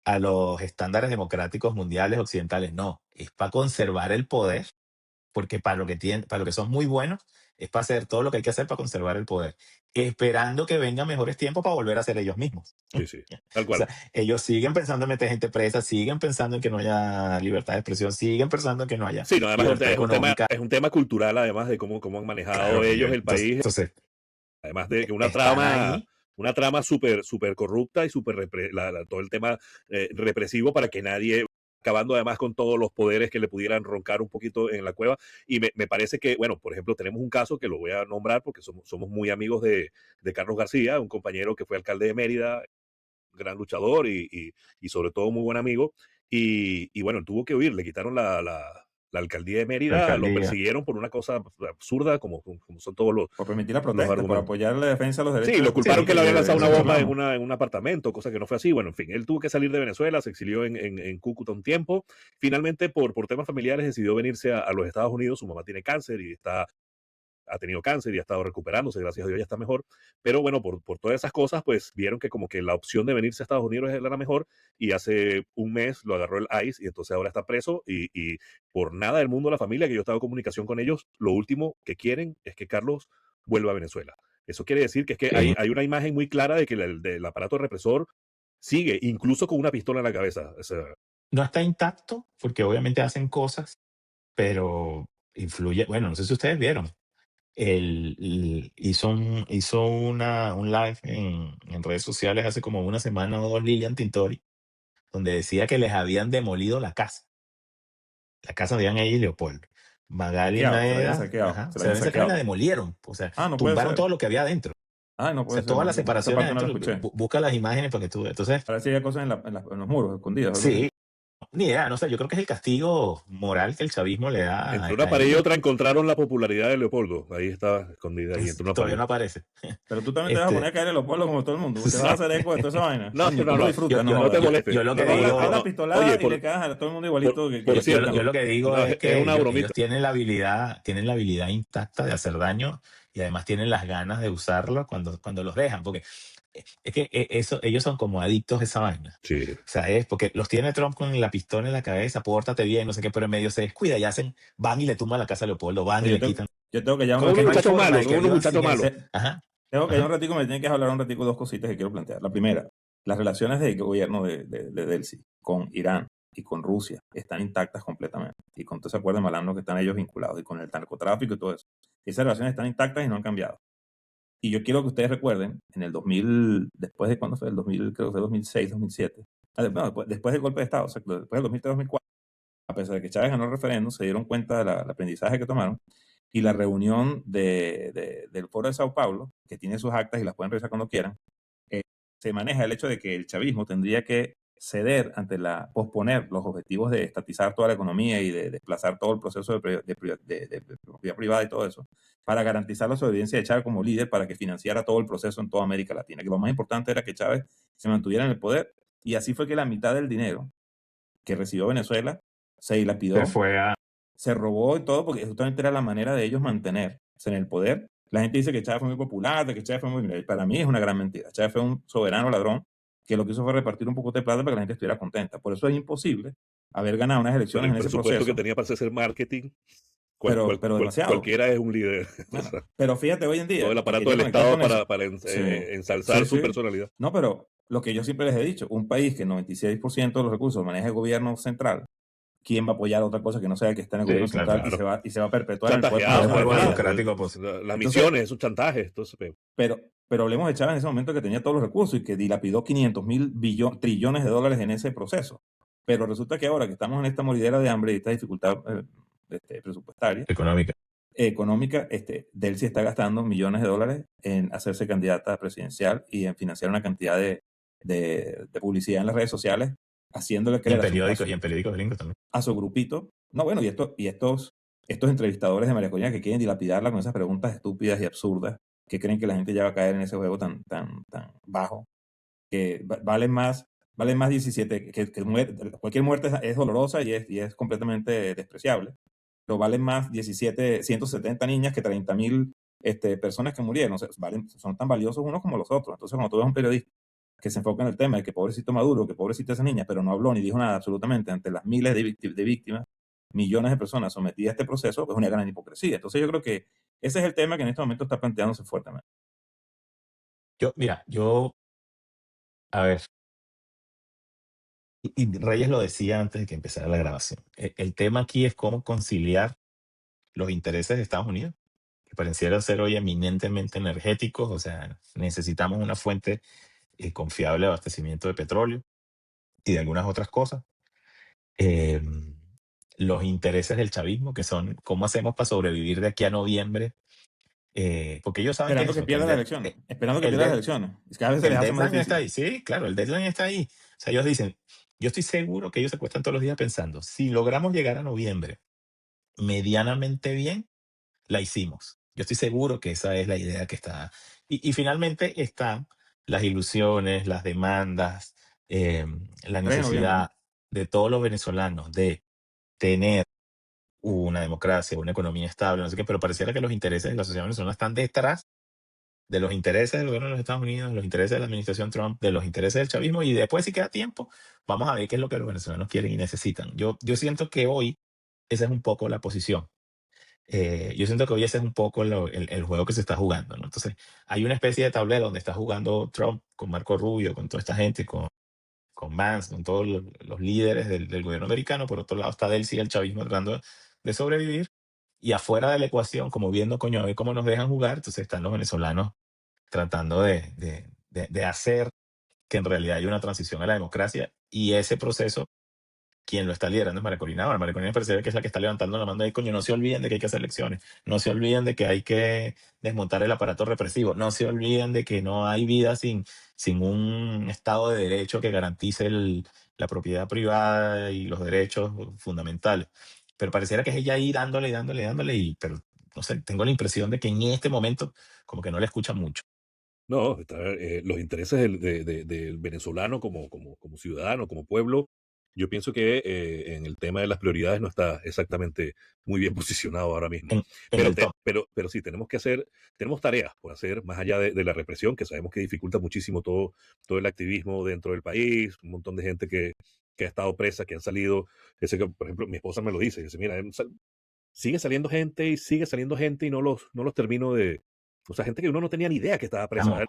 a los estándares democráticos mundiales occidentales, no, es para conservar el poder, porque para lo que son muy buenos, es para hacer todo lo que hay que hacer para conservar el poder, esperando que vengan mejores tiempos para volver a ser ellos mismos. Sí, sí, tal O sea, cual. ellos siguen pensando en meter gente presa, siguen pensando en que no haya libertad de expresión, siguen pensando en que no haya Sí, no, además libertad económica. es un tema cultural, además de cómo han manejado Claro, ellos el país. entonces Además de que están ahí. una trama súper corrupta y todo el tema represivo para que nadie, acabando además con todos los poderes que le pudieran roncar un poquito en la cueva. Y me parece que, bueno, por ejemplo, tenemos un caso que lo voy a nombrar porque somos muy amigos de Carlos García, un compañero que fue alcalde de Mérida, gran luchador y sobre todo muy buen amigo. Y bueno, tuvo que huir, le quitaron la alcaldía de La Mérida, lo alcaldía. persiguieron por una cosa absurda, como son todos los Por permitir la protesta, por argumentos. apoyar la defensa de los derechos Sí, de lo culparon que le habían lanzado una eso bomba hablamos. en un apartamento, cosa que no fue así. Bueno, en fin, él tuvo que salir de Venezuela, se exilió en Cúcuta un tiempo. Finalmente, por temas familiares, decidió venirse a los Estados Unidos. Su mamá tiene cáncer y ha tenido cáncer y ha estado recuperándose, gracias a Dios ya está mejor. Pero bueno, por todas esas cosas, pues vieron que como que la opción de venirse a Estados Unidos era la mejor y hace un mes lo agarró el ICE y entonces ahora está preso y por nada del mundo la familia, que yo estaba en comunicación con ellos, lo último que quieren es que Carlos vuelva a Venezuela. Eso quiere decir que es que Sí. hay una imagen muy clara de que del aparato represor sigue, incluso con una pistola en la cabeza. O sea, No está intacto porque obviamente hacen cosas, pero influye. Bueno, no sé si ustedes vieron. Hizo un live en redes sociales hace como una semana o dos, Lilian Tintori, donde decía que les habían demolido la casa. La casa de Ian y Leopoldo. Magali Saqueado, se la habían Maeda, saqueado, ajá, se la se la habían habían sacado y la saqueado. demolieron. O sea, Ah, no puede tumbaron ser. todo lo que había adentro. Ah, no O puede sea, ser. todas las Esa separaciones parte no la adentro. escuché. Busca las imágenes para que tú veas. Entonces, Parece que había cosas en los muros escondidas. Algo así. sí, ni idea, no sé, yo creo que es el castigo moral que el chavismo le da entre a una pared y ellos. otra encontraron la popularidad de Leopoldo. Ahí estaba escondida y entre una Todavía pared. no aparece. Pero tú también te vas a poner a caer en los pueblos como todo el mundo. Te vas a hacer eco de toda esa vaina. No, Coño, no, tú lo no. disfrutas, Yo- No te jodas. molestes. yo lo que Haz la digo, pistolada Oye, y le cagas a todo el mundo igualito que por yo, cierto, yo lo que digo no, es es que una ellos bromita. tienen la habilidad intacta de hacer daño y además tienen las ganas de usarlo cuando los dejan, porque es que ellos son como adictos a esa vaina. Sí. O sea, es porque los tiene Trump con la pistola en la cabeza, pórtate bien, no sé qué, pero en medio se descuida y van y le tumban la casa a Leopoldo, van y Yo le tengo, quitan. yo tengo que ya Son Porque unos no hay muchachos forma malos, de son que unos vivan muchachos sin eso. malos. Ajá, tengo que ya ajá. un ratico me tienen que hablar un ratico dos cositas que quiero plantear. La primera, las relaciones de gobierno de Delcy. con Irán y con Rusia están intactas completamente. Y con todo ese acuerdo de malandro que están ellos vinculados y con el narcotráfico y todo eso. Esas relaciones están intactas y no han cambiado. Y yo quiero que ustedes recuerden, en el 2000, después de cuándo fue, el 2000, creo que fue 2006, 2007, después del golpe de Estado, o sea, después del 2003, 2004, a pesar de que Chávez ganó el referéndum, se dieron cuenta del aprendizaje que tomaron y la reunión del Foro de Sao Paulo, que tiene sus actas y las pueden revisar cuando quieran, se maneja el hecho de que el chavismo tendría que ceder ante posponer los objetivos de estatizar toda la economía y de desplazar todo el proceso de propiedad privada y todo eso, para garantizar la sobrevivencia de Chávez como líder para que financiara todo el proceso en toda América Latina. Que lo más importante era que Chávez se mantuviera en el poder y así fue que la mitad del dinero que recibió Venezuela se dilapidó, se robó y todo, porque justamente era la manera de ellos mantenerse en el poder. La gente dice que Chávez fue muy popular, de que Chávez fue muy... Para mí es una gran mentira. Chávez fue un soberano ladrón que lo que hizo fue repartir un poco de plata para que la gente estuviera contenta. Por eso es imposible haber ganado unas elecciones en ese proceso. El presupuesto que tenía para hacer marketing, pero demasiado. Cualquiera es un líder. Bueno, pero fíjate, hoy en día... Todo el aparato del Estado para ensalzar su personalidad. No, pero lo que yo siempre les he dicho, un país que 96% de los recursos maneja el gobierno central, ¿quién va a apoyar otra cosa que no sea que está en el gobierno central? Claro. Y se va a perpetuar en el cuerpo democrático? Las misiones, esos chantajes. Entonces, pero hablemos de Chávez en ese momento que tenía todos los recursos y que dilapidó 500.000 trillones de dólares en ese proceso. Pero resulta que ahora que estamos en esta moridera de hambre y esta dificultad presupuestaria, económica, Delcy está gastando millones de dólares en hacerse candidata presidencial y en financiar una cantidad de publicidad en las redes sociales, haciéndole creer y en periódicos gringos también. A su grupito. No, bueno, y estos entrevistadores de María Corina que quieren dilapidarla con esas preguntas estúpidas y absurdas, que creen que la gente ya va a caer en ese juego tan bajo, que valen más 17, cualquier muerte es dolorosa y es completamente despreciable, pero valen más 170 niñas que 30.000 personas que murieron. O sea, son tan valiosos unos como los otros. Entonces, cuando tú ves a un periodista que se enfoca en el tema de que pobrecito Maduro, que pobrecita esa niña, pero no habló ni dijo nada absolutamente ante las miles de víctimas, millones de personas sometidas a este proceso, es una gran hipocresía. Entonces yo creo que ese es el tema que en este momento está planteándose fuertemente. A ver, y Reyes lo decía antes de que empezara la grabación, el tema aquí es cómo conciliar los intereses de Estados Unidos, que parecieran ser hoy eminentemente energéticos, o sea, necesitamos una fuente confiable de abastecimiento de petróleo y de algunas otras cosas. Los intereses del chavismo, que son cómo hacemos para sobrevivir de aquí a noviembre, porque ellos saben esperando que pierda las elecciones. Esperando que pierda las elecciones. Cada vez se les hace más difícil. Está ahí. Sí, claro, el deadline está ahí. O sea, ellos dicen, yo estoy seguro que ellos se acuestan todos los días pensando, si logramos llegar a noviembre medianamente bien, la hicimos. Yo estoy seguro que esa es la idea que está. Y finalmente están las ilusiones, las demandas, la necesidad de todos los venezolanos de tener una democracia, una economía estable, no sé qué, pero pareciera que los intereses de la sociedad venezolana están detrás de los intereses del gobierno de los Estados Unidos, de los intereses de la administración Trump, de los intereses del chavismo, y después, si queda tiempo, vamos a ver qué es lo que los venezolanos quieren y necesitan. Yo siento que hoy esa es un poco la posición. Yo siento que hoy ese es un poco el juego que se está jugando, ¿no? Entonces, hay una especie de tablero donde está jugando Trump con Marco Rubio, con toda esta gente, con Vance, con todos los líderes del gobierno americano. Por otro lado está Delcy y el chavismo tratando de sobrevivir. Y afuera de la ecuación, como viendo, coño, a ver cómo nos dejan jugar, entonces están los venezolanos tratando de hacer que en realidad haya una transición a la democracia. Y ese proceso, quien lo está liderando es María Corina. Ahora, María Corina parece que es la que está levantando la mano de, coño, no se olviden de que hay que hacer elecciones, no se olviden de que hay que desmontar el aparato represivo, no se olviden de que no hay vida sin un Estado de Derecho que garantice la propiedad privada y los derechos fundamentales. Pero pareciera que es ella ahí dándole, pero no sé, tengo la impresión de que en este momento como que no le escuchan mucho. No, los intereses del venezolano como ciudadano, como pueblo, yo pienso que en el tema de las prioridades no está exactamente muy bien posicionado ahora mismo. Pero sí, tenemos tareas por hacer más allá de la represión, que sabemos que dificulta muchísimo todo el activismo dentro del país, un montón de gente que ha estado presa, que han salido, por ejemplo, mi esposa me lo dice mira, sigue saliendo gente y no los termino de... O sea, gente que uno no tenía ni idea que estaba presa.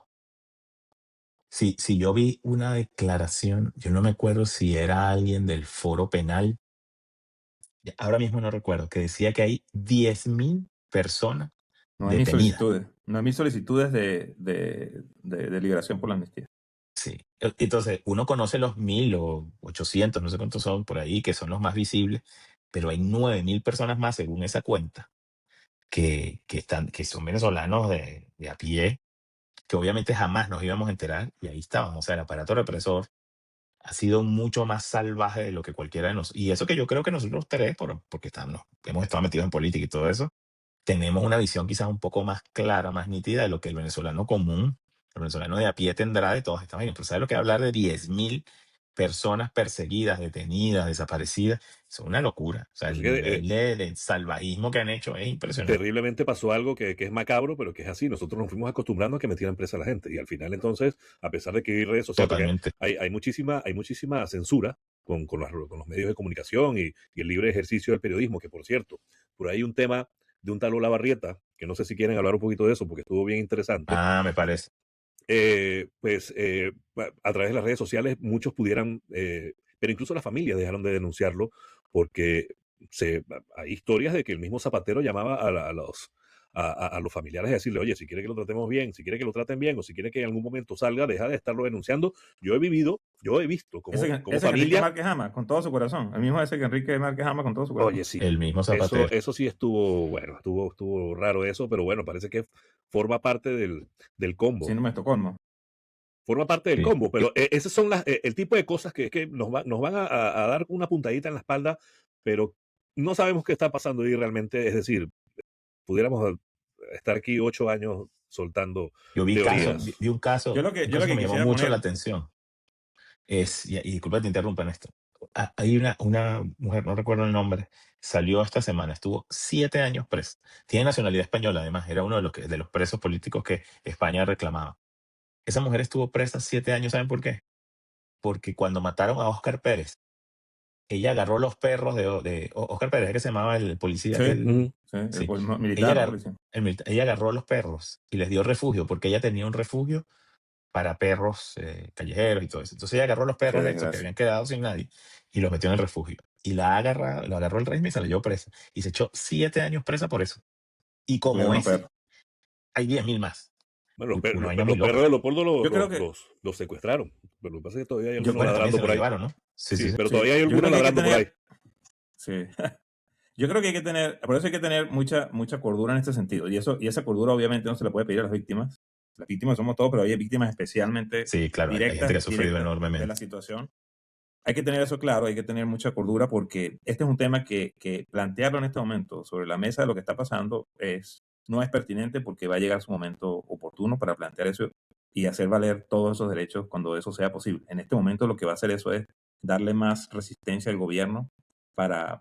si yo vi una declaración, yo no me acuerdo si era alguien del foro penal, ahora mismo no recuerdo, que decía que hay 10.000 personas No hay mis detenidas. solicitudes. No hay mis solicitudes de liberación por la amnistía. Sí. Entonces, uno conoce los 1.000 o 800, no sé cuántos son por ahí, que son los más visibles, pero hay 9.000 personas más según esa cuenta que son venezolanos de a pie, que obviamente jamás nos íbamos a enterar y ahí estaban. O sea, el aparato represor ha sido mucho más salvaje de lo que cualquiera de nosotros. Y eso que yo creo que nosotros tres, porque hemos estado metidos en política y todo eso, tenemos una visión quizás un poco más clara, más nítida de lo que el venezolano común, el venezolano de a pie tendrá de todas estas vainas. Pero ¿sabes lo que es hablar de 10.000 personas perseguidas, detenidas, desaparecidas? Es una locura. O sea, Pues es el que, nivel de salvajismo que han hecho es impresionante. terriblemente pasó algo que es macabro, pero que es así. Nosotros nos fuimos acostumbrando a que metieran presa a la gente. Y al final, entonces, a pesar de que hay redes sociales, porque Totalmente. hay muchísima censura con los medios de comunicación y el libre ejercicio del periodismo, que por cierto, por ahí hay un tema de un tal Olavarrieta, que no sé si quieren hablar un poquito de eso, porque estuvo bien interesante. Ah, me parece. A través de las redes sociales muchos pudieran, pero incluso las familias dejaron de denunciarlo porque hay historias de que el mismo Zapatero llamaba a los familiares a decirle, oye, si quiere que lo tratemos bien, si quiere que lo traten bien o si quiere que en algún momento salga, deja de estarlo denunciando. Yo he visto como Ese que Enrique familia, Márquez ama con todo su corazón. El mismo ese que Enrique Márquez ama con todo su corazón. oye, sí, El mismo Zapatero. eso sí estuvo, bueno, estuvo raro eso, pero bueno, parece que forma parte del combo. Síndrome de Estocolmo. Forma parte del Sí. combo, pero esas son el tipo de cosas que nos van a dar una puntadita en la espalda, pero no sabemos qué está pasando ahí realmente. Es decir, pudiéramos estar aquí 8 años soltando Yo vi teorías. vi un caso, Yo lo que que me llamó quisiera mucho la poner, atención. Y disculpa que te interrumpa en esto. Hay una mujer, no recuerdo el nombre, salió esta semana, estuvo 7 años presa. Tiene nacionalidad española, además, era uno de los presos políticos que España reclamaba. Esa mujer estuvo presa 7 años, ¿saben por qué? Porque cuando mataron a Óscar Pérez, ella agarró los perros Óscar Pérez, ¿es que se llamaba el policía sí, aquel? Ujú. sí, el Sí. Ella militar, agarró, policía. ella agarró los perros y les dio refugio, porque ella tenía un refugio para perros callejeros y todo eso. Entonces ella agarró los Qué perros de estos que desgracia. habían quedado sin nadie y los metió en el refugio. Y lo agarró el régimen y se la llevó presa. Y se echó 7 años presa por eso. Y Porque era como unos ese, perros. hay 10.000 más. Bueno, Una vaina muy los loca. perros de Leopoldo Yo creo que, los secuestraron, pero lo que pasa es que todavía hay yo, algunos Bueno, también ladrando se lo por ahí. llevaron, ¿no? Sí, sí, Sí, sí. pero sí, todavía hay yo algunos creo que hay que ladrando por ahí. tener, sí. Yo creo que hay que tener, por eso hay que tener mucha cordura en este sentido. Y esa cordura obviamente no se la puede pedir a las víctimas. Las víctimas somos todos, pero hay víctimas especialmente Sí, claro, hay gente que ha sufrido directas de la enormemente. situación. Hay que tener eso claro, hay que tener mucha cordura porque este es un tema que plantearlo en este momento sobre la mesa de lo que está pasando no es pertinente porque va a llegar su momento oportuno para plantear eso y hacer valer todos esos derechos cuando eso sea posible. En este momento lo que va a hacer eso es darle más resistencia al gobierno para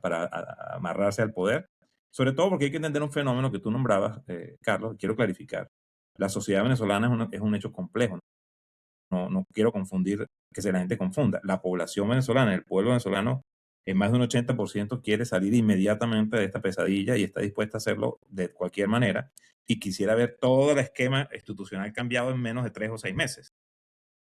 amarrarse al poder, sobre todo porque hay que entender un fenómeno que tú nombrabas, Carlos, quiero clarificar. La sociedad venezolana es un hecho complejo, no quiero confundir, que la gente confunda. La población venezolana, el pueblo venezolano, en más de un 80% quiere salir inmediatamente de esta pesadilla y está dispuesta a hacerlo de cualquier manera y quisiera ver todo el esquema institucional cambiado en menos de 3 o 6 meses.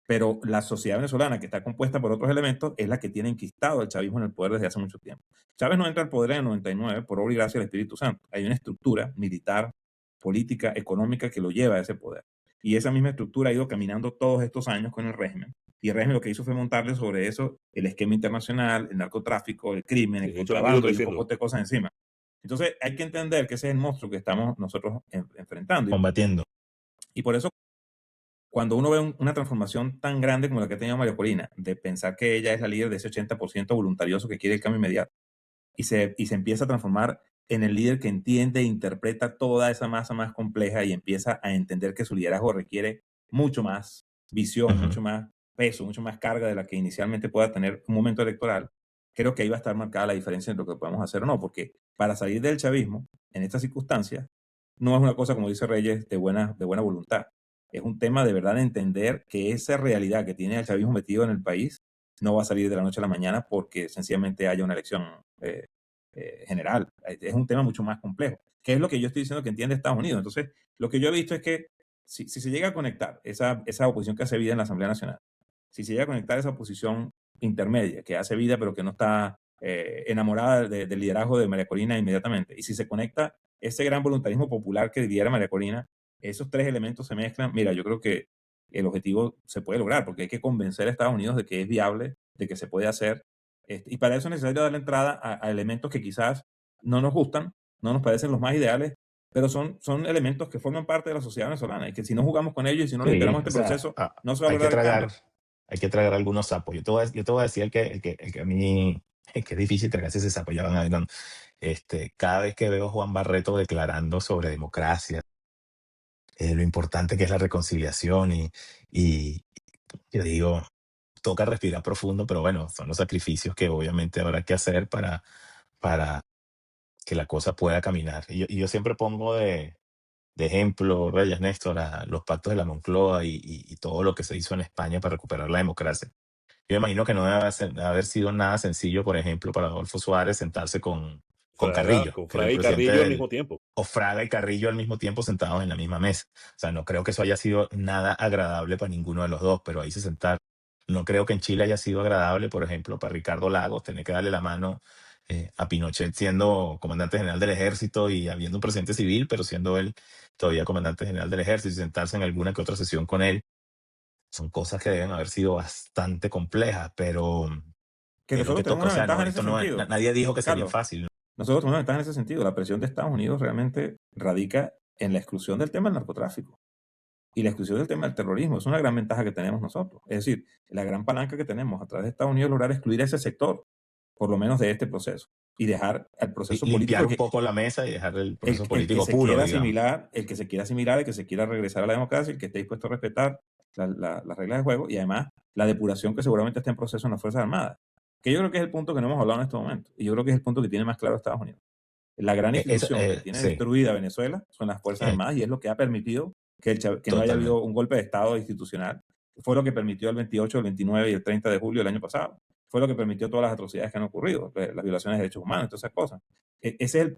Pero la sociedad venezolana, que está compuesta por otros elementos, es la que tiene enquistado al chavismo en el poder desde hace mucho tiempo. Chávez no entra al poder en el 99 por obra y gracia del Espíritu Santo. Hay una estructura militar, política, económica que lo lleva a ese poder. Y esa misma estructura ha ido caminando todos estos años con el régimen. Y el régimen lo que hizo fue montarle sobre eso el esquema internacional, el narcotráfico, el crimen, Sí, el de hecho, han ido contrabando y un creciendo. poco de cosas encima. Entonces hay que entender que ese es el monstruo que estamos nosotros enfrentando. Combatiendo. Y por eso cuando uno ve una transformación tan grande como la que ha tenido María Corina, de pensar que ella es la líder de ese 80% voluntarioso que quiere el cambio inmediato, y se empieza a transformar en el líder que entiende e interpreta toda esa masa más compleja y empieza a entender que su liderazgo requiere mucho más visión, Ujú. mucho más peso, mucho más carga de la que inicialmente pueda tener un momento electoral, creo que ahí va a estar marcada la diferencia entre lo que podemos hacer o no, porque para salir del chavismo en estas circunstancias no es una cosa, como dice Reyes, de buena voluntad. Es un tema de verdad de entender que esa realidad que tiene el chavismo metido en el país no va a salir de la noche a la mañana porque sencillamente haya una elección general. Es un tema mucho más complejo, que es lo que yo estoy diciendo que entiende Estados Unidos. Entonces, lo que yo he visto es que si se llega a conectar esa oposición que hace vida en la Asamblea Nacional, si se llega a conectar esa oposición intermedia que hace vida pero que no está enamorada del liderazgo de María Corina inmediatamente, y si se conecta ese gran voluntarismo popular que lidera María Corina, esos tres elementos se mezclan, mira, yo creo que el objetivo se puede lograr, porque hay que convencer a Estados Unidos de que es viable, de que se puede hacer, y para eso es necesario darle entrada a elementos que quizás no nos gustan, no nos parecen los más ideales, pero son elementos que forman parte de la sociedad venezolana y que si no jugamos con ellos y si no nos Sí, integramos en o este sea, proceso, no se va a hay que lograr el tragar, cambio. hay que tragar algunos sapos. Yo te voy a decir el que a mí, es que es difícil tragarse ese sapo, ya van a ver, ¿no? Cada vez que veo a Juan Barreto declarando sobre democracia, lo importante que es la reconciliación y yo digo, toca respirar profundo, pero bueno, son los sacrificios que obviamente habrá que hacer para que la cosa pueda caminar. Y yo siempre pongo de ejemplo, Reyes Néstor, a los pactos de la Moncloa y todo lo que se hizo en España para recuperar la democracia. Yo imagino que no debe haber sido nada sencillo, por ejemplo, para Adolfo Suárez sentarse con Carrillo, Con que era el Fraga y presidente Carrillo al mismo tiempo. o Fraga y Carrillo al mismo tiempo sentados en la misma mesa. O sea, no creo que eso haya sido nada agradable para ninguno de los dos, pero ahí se sentaron. No creo que en Chile haya sido agradable, por ejemplo, para Ricardo Lagos tener que darle la mano a Pinochet siendo comandante general del ejército y habiendo un presidente civil, pero siendo él todavía comandante general del ejército y sentarse en alguna que otra sesión con él. Son cosas que deben haber sido bastante complejas, pero Que es lo nosotros que tenemos toca. O una sea, ventaja no, en ese esto no es, sentido, nadie dijo que sería Carlos. fácil, ¿no? Nosotros tenemos una ventaja en ese sentido. La presión de Estados Unidos realmente radica en la exclusión del tema del narcotráfico y la exclusión del tema del terrorismo. Es una gran ventaja que tenemos nosotros. Es decir, la gran palanca que tenemos a través de Estados Unidos es lograr excluir ese sector, por lo menos de este proceso, y dejar al proceso Limpiar político un que poco la mesa y dejar el proceso el que político se puro, quiera digamos. asimilar, el que se quiera asimilar, el que se quiera regresar a la democracia, el que esté dispuesto a respetar las reglas de juego y además la depuración que seguramente está en proceso en las Fuerzas Armadas. Que yo creo que es el punto que no hemos hablado en este momento. Y yo creo que es el punto que tiene más claro Estados Unidos. La gran Eso, institución que tiene sí, destruida Venezuela son las Fuerzas Armadas y es lo que ha permitido que no haya totalmente. habido un golpe de Estado institucional. Fue lo que permitió el 28, el 29 y el 30 de julio del año pasado. Fue lo que permitió todas las atrocidades que han ocurrido, las violaciones de derechos humanos, todas esas cosas. Ese es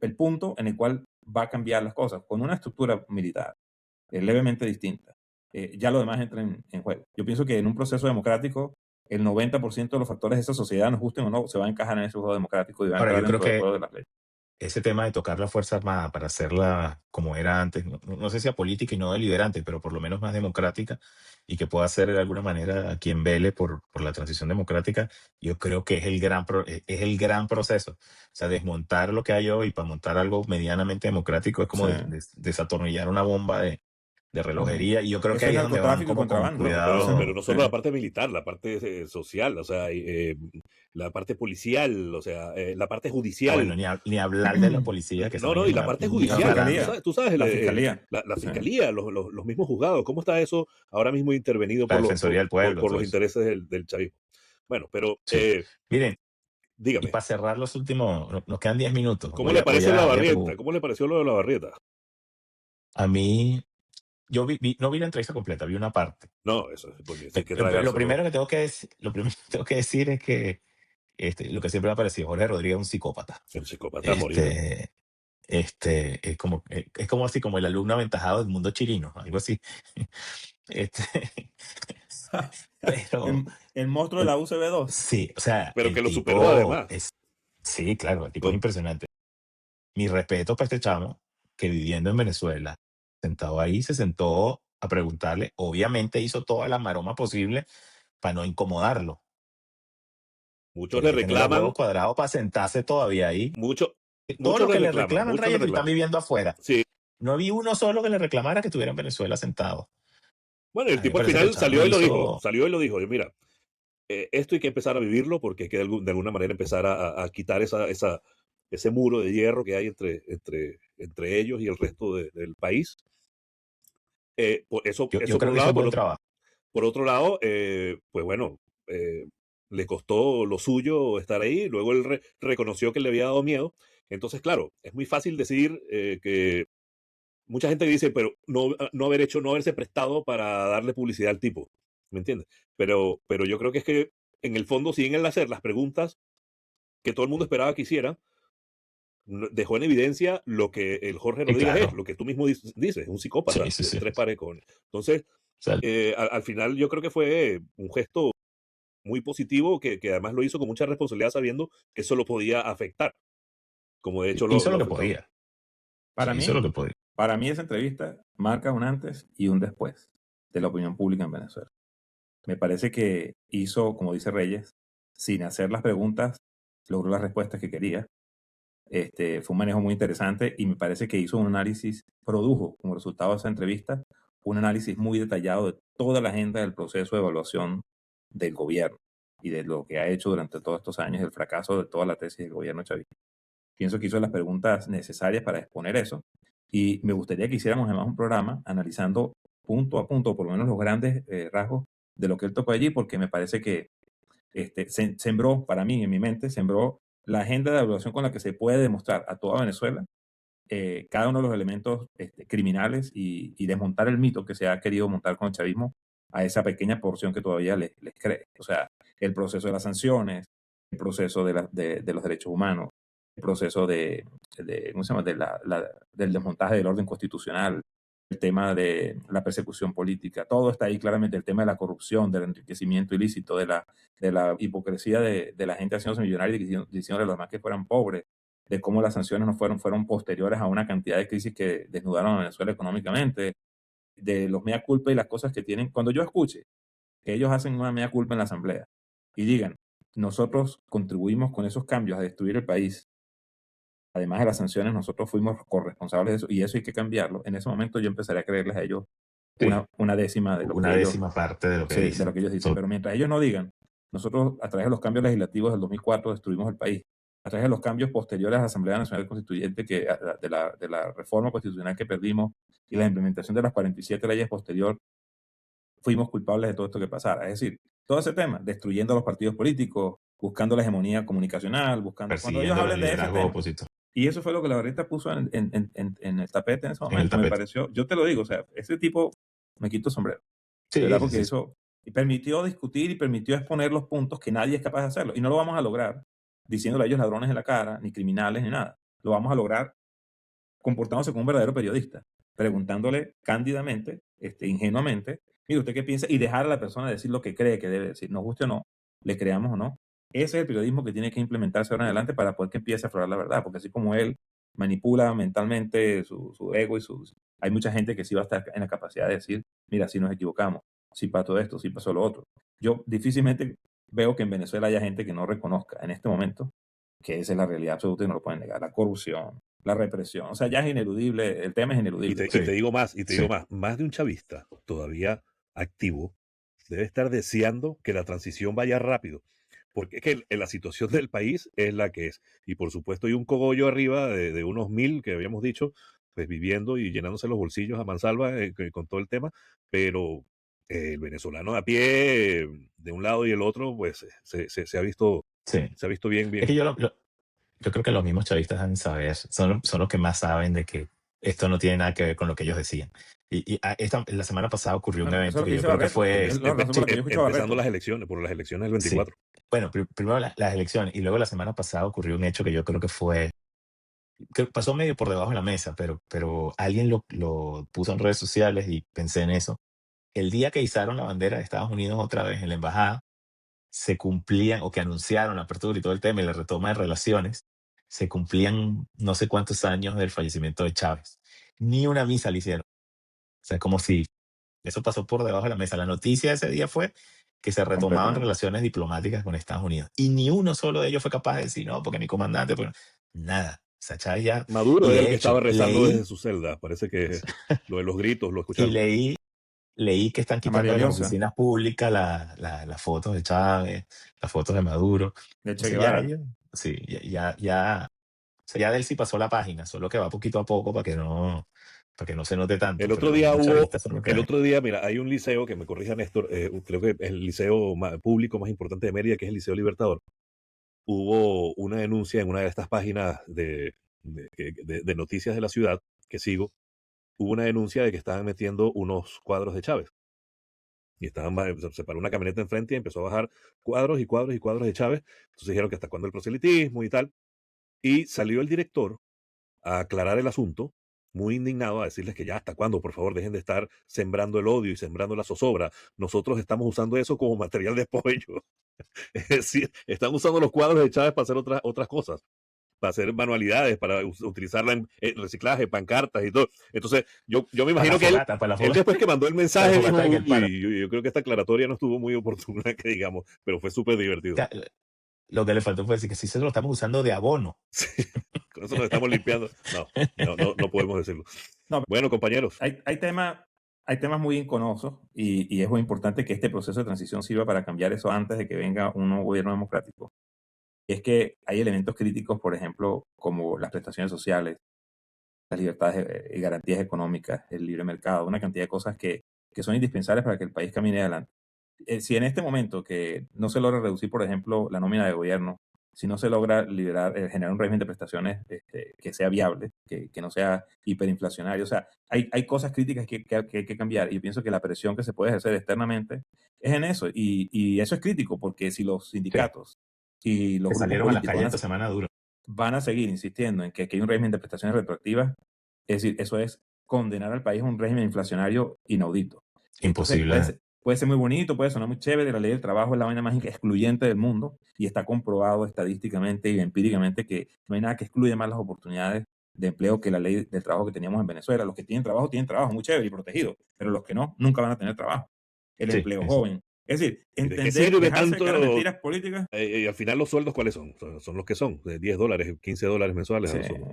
el punto en el cual va a cambiar las cosas, con una estructura militar levemente distinta. Ya lo demás entra en juego. Yo pienso que en un proceso democrático, el 90% de los factores de esa sociedad, nos gusten o no, se va a encajar en ese juego democrático y va a Ahora, entrar yo creo dentro del que juego de las leyes. ese tema de tocar la Fuerza Armada para hacerla como era antes, no sé si política y no deliberante, pero por lo menos más democrática y que pueda ser de alguna manera a quien vele por la transición democrática, yo creo que es el gran proceso. O sea, desmontar lo que hay hoy para montar algo medianamente democrático es como Sí. desatornillar una bomba de relojería y yo creo que Eso ahí es es donde van narcotráfico y como con contrabando. cuidado. Pero no solo Sí. la parte militar, la parte social, o sea, la parte policial, o sea, la parte judicial. Bueno, ni hablar de la policía, que No, no, y la parte judicial, tú sabes, La fiscalía. la Sí. fiscalía, los mismos juzgados, ¿cómo está eso ahora mismo intervenido La Defensoría del Pueblo, por todo los eso. intereses del chavismo? Bueno, pero Sí. Miren, y dígame, para cerrar los últimos, nos quedan 10 minutos. ¿cómo le pareció voy a Barrieta? ¿Cómo le pareció lo de la Barrieta? A mí, yo no vi la entrevista completa, vi una parte. No, eso es porque hay que Lo tragárselo. primero que tengo que decir es que lo que siempre me ha parecido, Jorge Rodríguez es un psicópata. El psicópata morir. Es como así, como el alumno aventajado del mundo chirino, algo así. Pero, el monstruo de la UCB2. sí, o sea, Pero el que lo tipo superó además. sí, claro, el tipo es impresionante. Mi respeto para este chamo que viviendo en Venezuela, sentado ahí, se sentó a preguntarle, obviamente hizo toda la maroma posible para no incomodarlo. Muchos Tiene le que tener los reclaman, huevos cuadrados para sentarse todavía ahí. muchos Todos los le que le reclaman, reclaman, muchos le Reyes, están reclaman. viviendo afuera. Sí. No vi uno solo que le reclamara que estuviera en Venezuela sentado. Bueno, el A mí me tipo al parece que final el chamo salió y lo hizo. dijo, mira, esto hay que empezar a vivirlo porque hay que de alguna manera empezar a quitar ese muro de hierro que hay entre ellos y el resto del país. Eso Yo por creo un que hizo lado. un buen trabajo. Por otro lado, pues bueno, le costó lo suyo estar ahí. Luego él reconoció que le había dado miedo. Entonces, claro, es muy fácil decir que mucha gente dice, pero no haberse prestado para darle publicidad al tipo. ¿Me entiendes? Pero yo creo que es que en el fondo, sin él hacer las preguntas que todo el mundo esperaba que hiciera, dejó en evidencia lo que el Jorge Y Rodríguez es, claro, lo que tú mismo dices, un psicópata sí, sí, de sí. tres pares con. Entonces, O sea, al final yo creo que fue un gesto muy positivo que además lo hizo con mucha responsabilidad sabiendo que eso lo podía afectar, como de hecho hizo lo lo que afectó. podía. Para Hizo lo mí, que podía. para mí esa entrevista marca un antes y un después de la opinión pública en Venezuela. Me parece que hizo, como dice Reyes, sin hacer las preguntas, logró las respuestas que quería. Fue un manejo muy interesante y me parece que hizo un análisis, produjo como resultado de esa entrevista, un análisis muy detallado de toda la agenda del proceso de evaluación del gobierno y de lo que ha hecho durante todos estos años, el fracaso de toda la tesis del gobierno chavista. Pienso que hizo las preguntas necesarias para exponer eso y me gustaría que hiciéramos además un programa analizando punto a punto, por lo menos los grandes rasgos de lo que él tocó allí, porque me parece que sembró, para mí, en mi mente, sembró la agenda de evaluación con la que se puede demostrar a toda Venezuela cada uno de los elementos criminales y desmontar el mito que se ha querido montar con el chavismo a esa pequeña porción que todavía les cree. O sea, el proceso de las sanciones, el proceso de los derechos humanos, el proceso ¿cómo se llama? Del desmontaje del orden constitucional, el tema de la persecución política, todo está ahí claramente, el tema de la corrupción, del enriquecimiento ilícito, de la hipocresía de la gente haciéndose millonaria y diciéndole a los demás que fueran pobres, de cómo las sanciones no fueron posteriores a una cantidad de crisis que desnudaron a Venezuela económicamente, de los mea culpa y las cosas que tienen. Cuando yo escuche que ellos hacen una mea culpa en la asamblea y digan, nosotros contribuimos con esos cambios a destruir el país, además de las sanciones, nosotros fuimos corresponsables de eso y eso hay que cambiarlo, en ese momento yo empezaré a creerles a ellos Sí, una décima de lo una que ellos, décima parte de lo que sí, de dicen. lo que ellos dicen. Pero mientras ellos no digan, nosotros a través de los cambios legislativos del 2004 destruimos el país, a través de los cambios posteriores a la Asamblea Nacional Constituyente, de la reforma constitucional que perdimos y la implementación de las 47 leyes posterior, fuimos culpables de todo esto que pasara. Es decir, todo ese tema, destruyendo los partidos políticos, buscando la hegemonía comunicacional, cuando ellos Persiguiendo los hablen de ese liderazgos tema. opositores Y eso fue lo que la verdad puso en el tapete en ese en el momento. Me tapete. pareció, yo te lo digo, o sea, ese tipo me quito el sombrero. De Sí, verdad, sí, porque sí. eso y permitió discutir y permitió exponer los puntos que nadie es capaz de hacerlo. Y no lo vamos a lograr diciéndole a ellos ladrones en la cara, ni criminales, ni nada. Lo vamos a lograr comportándose como un verdadero periodista, preguntándole cándidamente, ingenuamente, mire, ¿usted qué piensa? Y dejar a la persona decir lo que cree que debe decir, nos guste o no, le creamos o no. Ese es el periodismo que tiene que implementarse ahora en adelante para poder que empiece a aflorar la verdad, porque así como él manipula mentalmente su ego hay mucha gente que sí va a estar en la capacidad de decir, mira, si nos equivocamos, si pasó esto, si pasó lo otro. Yo difícilmente veo que en Venezuela haya gente que no reconozca en este momento que esa es la realidad absoluta y no lo pueden negar, la corrupción, la represión. O sea, ya es ineludible, el tema es Y ineludible. te digo más, Sí. más de un chavista todavía activo debe estar deseando que la transición vaya rápido, porque es que la situación del país es la que es. Y por supuesto hay un cogollo arriba de unos 1000 que habíamos dicho, pues viviendo y llenándose los bolsillos a mansalva con todo el tema, pero el venezolano a pie, de un lado y el otro, pues se ha visto, Sí. se ha visto bien, Es bien. que yo creo que los mismos chavistas deben saber, son los que más saben de que esto no tiene nada que ver con lo que ellos decían. La semana pasada ocurrió un Bueno, eso evento es lo que que yo dice creo que Barreto. fue, Es la razón por la que yo escucho a Empezando Barreto. las elecciones, por las elecciones del sí, 24. bueno, primero las elecciones y luego la semana pasada ocurrió un hecho que yo creo que pasó medio por debajo de la mesa, pero alguien lo puso en redes sociales y pensé en eso. El día que izaron la bandera de Estados Unidos otra vez en la embajada, se cumplían, o que anunciaron la apertura y todo el tema y la retoma de relaciones, se cumplían no sé cuántos años del fallecimiento de Chávez. Ni una misa le hicieron. O sea, como si eso pasó por debajo de la mesa. La noticia de ese día fue que se retomaban Completamente. relaciones diplomáticas con Estados Unidos. Y ni uno solo de ellos fue capaz de decir, no, porque mi comandante, nada. O sea, Chávez ya... Maduro Y era el de que estaba hecho, rezando desde su celda. Parece que lo de los gritos lo y escucharon. leí que están A María quitando de las Eliosa, oficinas públicas las fotos de Chávez, las fotos de Maduro. de Che Entonces ya Guevara. ellos, sí, o sea, ya de él sí pasó la página, solo que va poquito a poco para que no se note tanto. El Pero otro los día mismos chavistas son los que... mira, hay un liceo, que me corrija Néstor, creo que es el liceo público más importante de Mérida, que es el Liceo Libertador. Hubo una denuncia en una de estas páginas de noticias de la ciudad que sigo. Hubo una denuncia de que estaban metiendo unos cuadros de Chávez. Y se paró una camioneta enfrente y empezó a bajar cuadros y cuadros y cuadros de Chávez. Entonces dijeron que hasta cuándo el proselitismo y tal. Y salió el director a aclarar el asunto, muy indignado, a decirles que ya hasta cuándo, por favor, dejen de estar sembrando el odio y sembrando la zozobra. Nosotros estamos usando eso como material de apoyo. Es decir, están usando los cuadros de Chávez para hacer otras cosas, para hacer manualidades, para utilizarla en reciclaje, pancartas y todo. Entonces, yo me Para la imagino que fogata, para la él fogata, después que mandó el para la mensaje, dijo, fogata en el paro. uy, yo creo que esta aclaratoria no estuvo muy oportuna, que digamos, pero fue súper divertido. Ca- Lo que le faltó fue decir que sí se lo estamos usando de abono. Sí, con eso nos estamos limpiando. No podemos decirlo. No, Bueno, compañeros, hay temas muy enconosos y es muy importante que este proceso de transición sirva para cambiar eso antes de que venga un nuevo gobierno democrático. Es que hay elementos críticos, por ejemplo, como las prestaciones sociales, las libertades y garantías económicas, el libre mercado, una cantidad de cosas que son indispensables para que el país camine adelante. Si en este momento que no se logra reducir, por ejemplo, la nómina de gobierno, si no se logra generar un régimen de prestaciones que sea viable, que no sea hiperinflacionario, o sea, hay cosas críticas que hay que cambiar y yo pienso que la presión que se puede ejercer externamente es en eso y eso es crítico porque si los Sí, sindicatos y los que grupos salieron a la políticos calle esta semana duro. van a seguir insistiendo en que hay un régimen de prestaciones retroactivas, es decir, eso es condenar al país a un régimen inflacionario inaudito. Entonces Imposible. puede ser muy bonito, puede sonar muy chévere, la ley del trabajo es la vaina más excluyente del mundo y está comprobado estadísticamente y empíricamente que no hay nada que excluya más las oportunidades de empleo que la ley del trabajo que teníamos en Venezuela. Los que tienen trabajo, muy chévere y protegido, pero los que no, nunca van a tener trabajo. El Sí, empleo eso. joven. Es decir, ¿y de qué entender, sirve dejarse de cara tanto? mentiras políticas. Al final los sueldos, ¿cuáles son? Son los que son, de $10, $15 mensuales. Sí, son.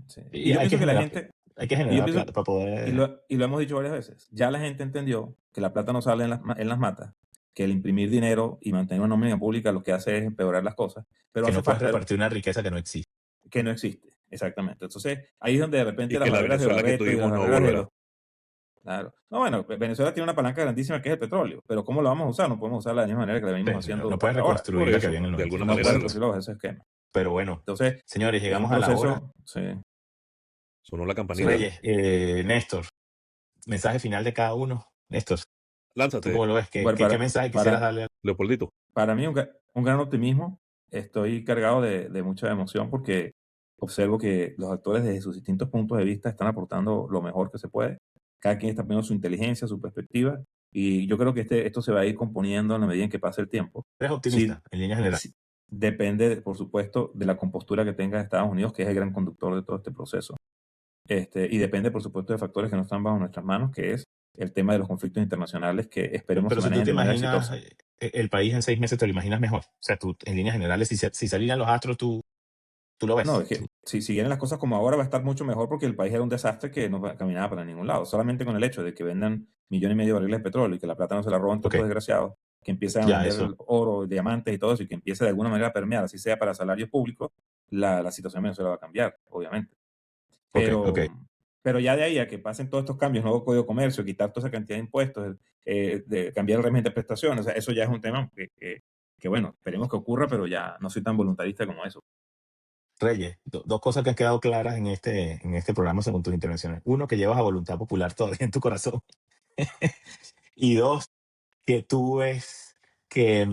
sí. Y Y yo hay que pienso que la generar, gente, hay que y yo generar pienso, plata para y poder. lo hemos dicho varias veces, ya la gente entendió que la plata no sale en las matas, que el imprimir dinero y mantener una nómina pública lo que hace es empeorar las cosas, pero Que hace no puedes falta repartir una riqueza que no existe. que no existe, exactamente. Entonces, ahí es donde de repente Y las que la barreras de Venezuela que Barreto y las tuvimos no barreras de volverá. los... Claro. No, bueno, Venezuela tiene una palanca grandísima que es el petróleo, pero ¿cómo lo vamos a usar? No podemos usarla de la misma manera que la venimos Sí, haciendo no puedes hasta ahora. reconstruir Por la que eso, había en el de 90. alguna No manera puedes sí. reconstruir bajo ese esquema. Pero bueno, Entonces, señores, es un llegamos a la hora. proceso... Sí. Sonó la Sí. campanita. Reyes, Néstor, mensaje final de cada uno. Néstor, ¿tú Lánzate, cómo lo ves? Bueno, ¿Qué mensaje quisieras para, darle a Leopoldito. Para mí un gran optimismo. Estoy cargado de mucha emoción porque observo que los actores desde sus distintos puntos de vista están aportando lo mejor que se puede. Cada quien está poniendo su inteligencia, su perspectiva. Y yo creo que esto se va a ir componiendo en la medida en que pase el tiempo. Eres optimista, en líneas generales? Sí, depende, por supuesto, de la compostura que tenga Estados Unidos, que es el gran conductor de todo este proceso. Y depende, por supuesto, de factores que no están bajo nuestras manos, que es el tema de los conflictos internacionales que esperemos Pero se si tú manejen te de manera imaginas exitosa. el país en 6 meses, te lo imaginas mejor. O sea, tú, en líneas generales, si salieran los astros, tú lo ves. No, es que si siguen las cosas como ahora va a estar mucho mejor porque el país era un desastre que no caminaba para ningún lado. Solamente con el hecho de que vendan 1,5 millones de barriles de petróleo y que la plata no se la roban todos Ok, estos desgraciados, que empiecen a ya vender eso. oro, diamantes y todo eso y que empiece de alguna manera a permear, así sea para salarios públicos, la situación en Venezuela va a cambiar, obviamente. Ok. Pero ya de ahí a que pasen todos estos cambios, nuevo código de comercio, quitar toda esa cantidad de impuestos, de cambiar el régimen de prestaciones, o sea, eso ya es un tema que, bueno, esperemos que ocurra, pero ya no soy tan voluntarista como eso. Reyes, dos cosas que han quedado claras en este programa según tus intervenciones. Uno, que llevas a voluntad popular todavía en tu corazón. Y dos, que tú ves que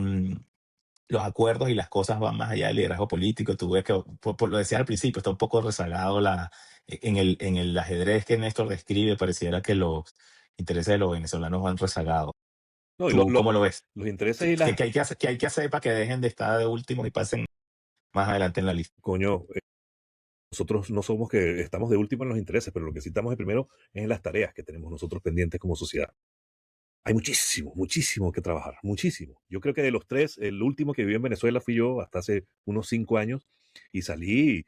los acuerdos y las cosas van más allá del liderazgo político. Tú ves que, por lo decía al principio, está un poco rezagado en el ajedrez que Néstor describe, pareciera que los intereses de los venezolanos van rezagados. No, y ¿Tú cómo lo ves? los intereses ¿Qué, y las... qué hay que hacer, qué hay que hacer para que dejen de estar de último y pasen más adelante en la lista? Coño, nosotros no somos que estamos de último en los intereses, pero lo que sí estamos de primero es en las tareas que tenemos nosotros pendientes como sociedad. Hay muchísimo que trabajar, muchísimo. Yo creo que de los tres, el último que viví en Venezuela fui yo hasta hace unos 5 años y salí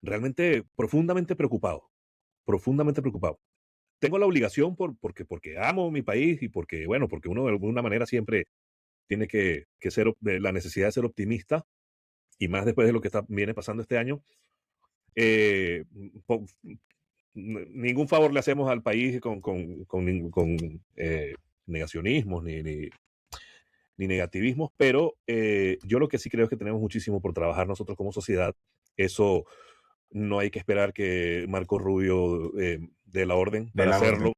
realmente profundamente preocupado, profundamente preocupado. Tengo la obligación porque amo mi país y porque, bueno, porque uno de alguna manera siempre tiene que ser la necesidad de ser optimista y más después de lo que viene pasando este año. Ningún favor le hacemos al país con negacionismos ni negativismos, pero yo lo que sí creo es que tenemos muchísimo por trabajar nosotros como sociedad. Eso no hay que esperar que Marco Rubio dé la orden De para la hacerlo. orden.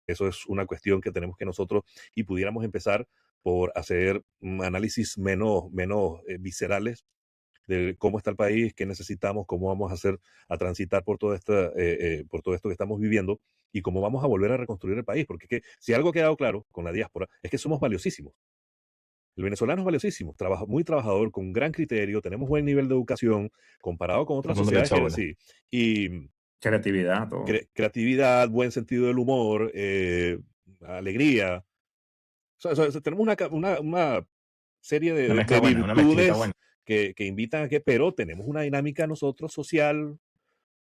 Eso es una cuestión que tenemos que nosotros, y pudiéramos empezar por hacer análisis menos viscerales de cómo está el país, qué necesitamos, cómo vamos a hacer, a transitar por todo esto que estamos viviendo y cómo vamos a volver a reconstruir el país. Porque es que, si algo ha quedado claro con la diáspora es que somos valiosísimos. El venezolano es valiosísimo, muy trabajador, con gran criterio, tenemos buen nivel de educación comparado con otras Todo el mundo le sociedades echa que bola. sí. Y Creatividad, todo. creatividad, buen sentido del humor, alegría. Tenemos una serie Una de mezcla buena, una mezclita virtudes buena. que invitan a que, pero tenemos una dinámica nosotros social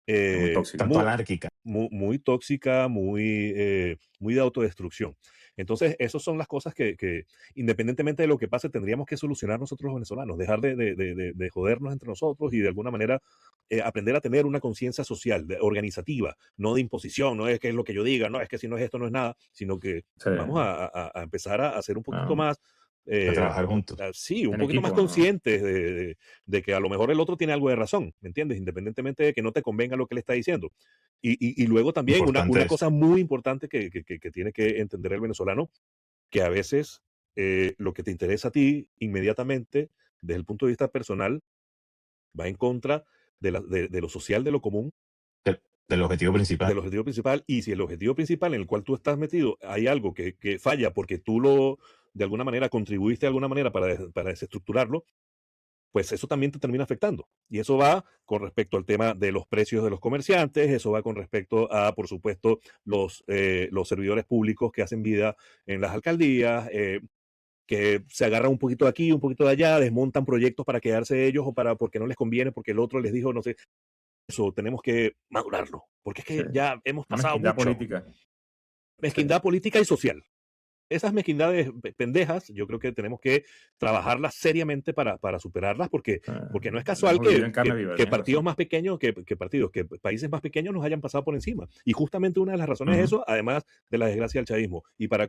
Muy tóxica. Tanto anárquica. muy tóxica, muy de autodestrucción. Entonces, esas son las cosas que independientemente de lo que pase, tendríamos que solucionar nosotros los venezolanos, dejar de jodernos entre nosotros y de alguna manera aprender a tener una conciencia social, organizativa, no de imposición, no es que es lo que yo diga, no es que si no es esto no es nada, sino que Sí. vamos a empezar a hacer un poquito Ah. más. A trabajar juntos. Sí, un En poquito equipo, más ¿no? conscientes de que a lo mejor el otro tiene algo de razón, ¿me entiendes? Independientemente de que no te convenga lo que le está diciendo. Y luego también Importante una eso. cosa muy importante que tiene que entender el venezolano, que a veces lo que te interesa a ti inmediatamente, desde el punto de vista personal, va en contra de lo social, de lo común, Del objetivo principal. del objetivo principal. Y si el objetivo principal en el cual tú estás metido hay algo que falla porque tú de alguna manera contribuiste de alguna manera para desestructurarlo, pues eso también te termina afectando. Y eso va con respecto al tema de los precios de los comerciantes, eso va con respecto a, por supuesto, los servidores públicos que hacen vida en las alcaldías, que se agarran un poquito de aquí, un poquito de allá, desmontan proyectos para quedarse ellos o porque no les conviene, porque el otro les dijo, no sé. Eso tenemos que madurarlo, porque es que Sí. ya hemos Una pasado mezquindad mucho. política. Mezquindad política y social. Esas mezquindades pendejas, yo creo que tenemos que trabajarlas seriamente para superarlas, porque no es casual Hemos vivido en carne viva, que tienes partidos razón. más pequeños, que países más pequeños nos hayan pasado por encima. Y justamente una de las razones es Ujú. eso, además de la desgracia del chavismo. Y para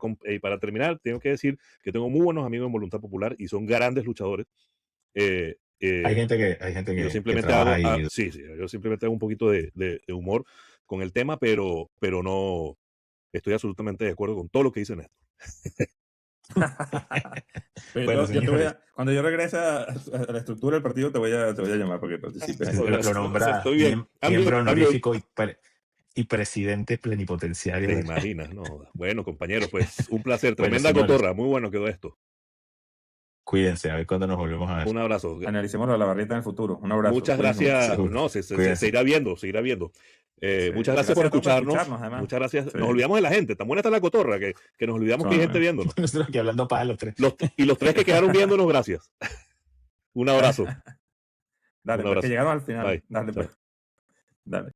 terminar, tengo que decir que tengo muy buenos amigos en Voluntad Popular y son grandes luchadores. Hay gente que Yo simplemente trabaja hago, y sí, yo simplemente hago un poquito de humor con el tema, pero no estoy absolutamente de acuerdo con todo lo que dice Néstor. Pero Bueno, yo te voy señores. cuando yo regrese a la estructura del partido, te voy a llamar para que participes. lo nombra Estoy bien. miembro I'm good. honorífico y presidente plenipotenciario. ¿Te imaginas? No. Bueno, compañero, pues un placer. Bueno, Tremenda señores. cotorra. Muy bueno quedó esto. Cuídense, a ver cuándo nos volvemos a ver. Un abrazo. Analicemos la barrita en el futuro. Un abrazo. Muchas Cuídense. gracias. Seguro. No, se Cuídense. irá viendo, se irá viendo. Sí, Muchas gracias por a todos escucharnos. además. Muchas gracias. Sí. Nos olvidamos de la gente. Tan buena está la cotorra que nos olvidamos que hay gente viéndonos. Nosotros aquí hablando para los tres. Y los tres que quedaron viéndonos, gracias. Un abrazo. Dale, Un abrazo. que llegaron al final. Bye. Dale, Chao. pues. Dale.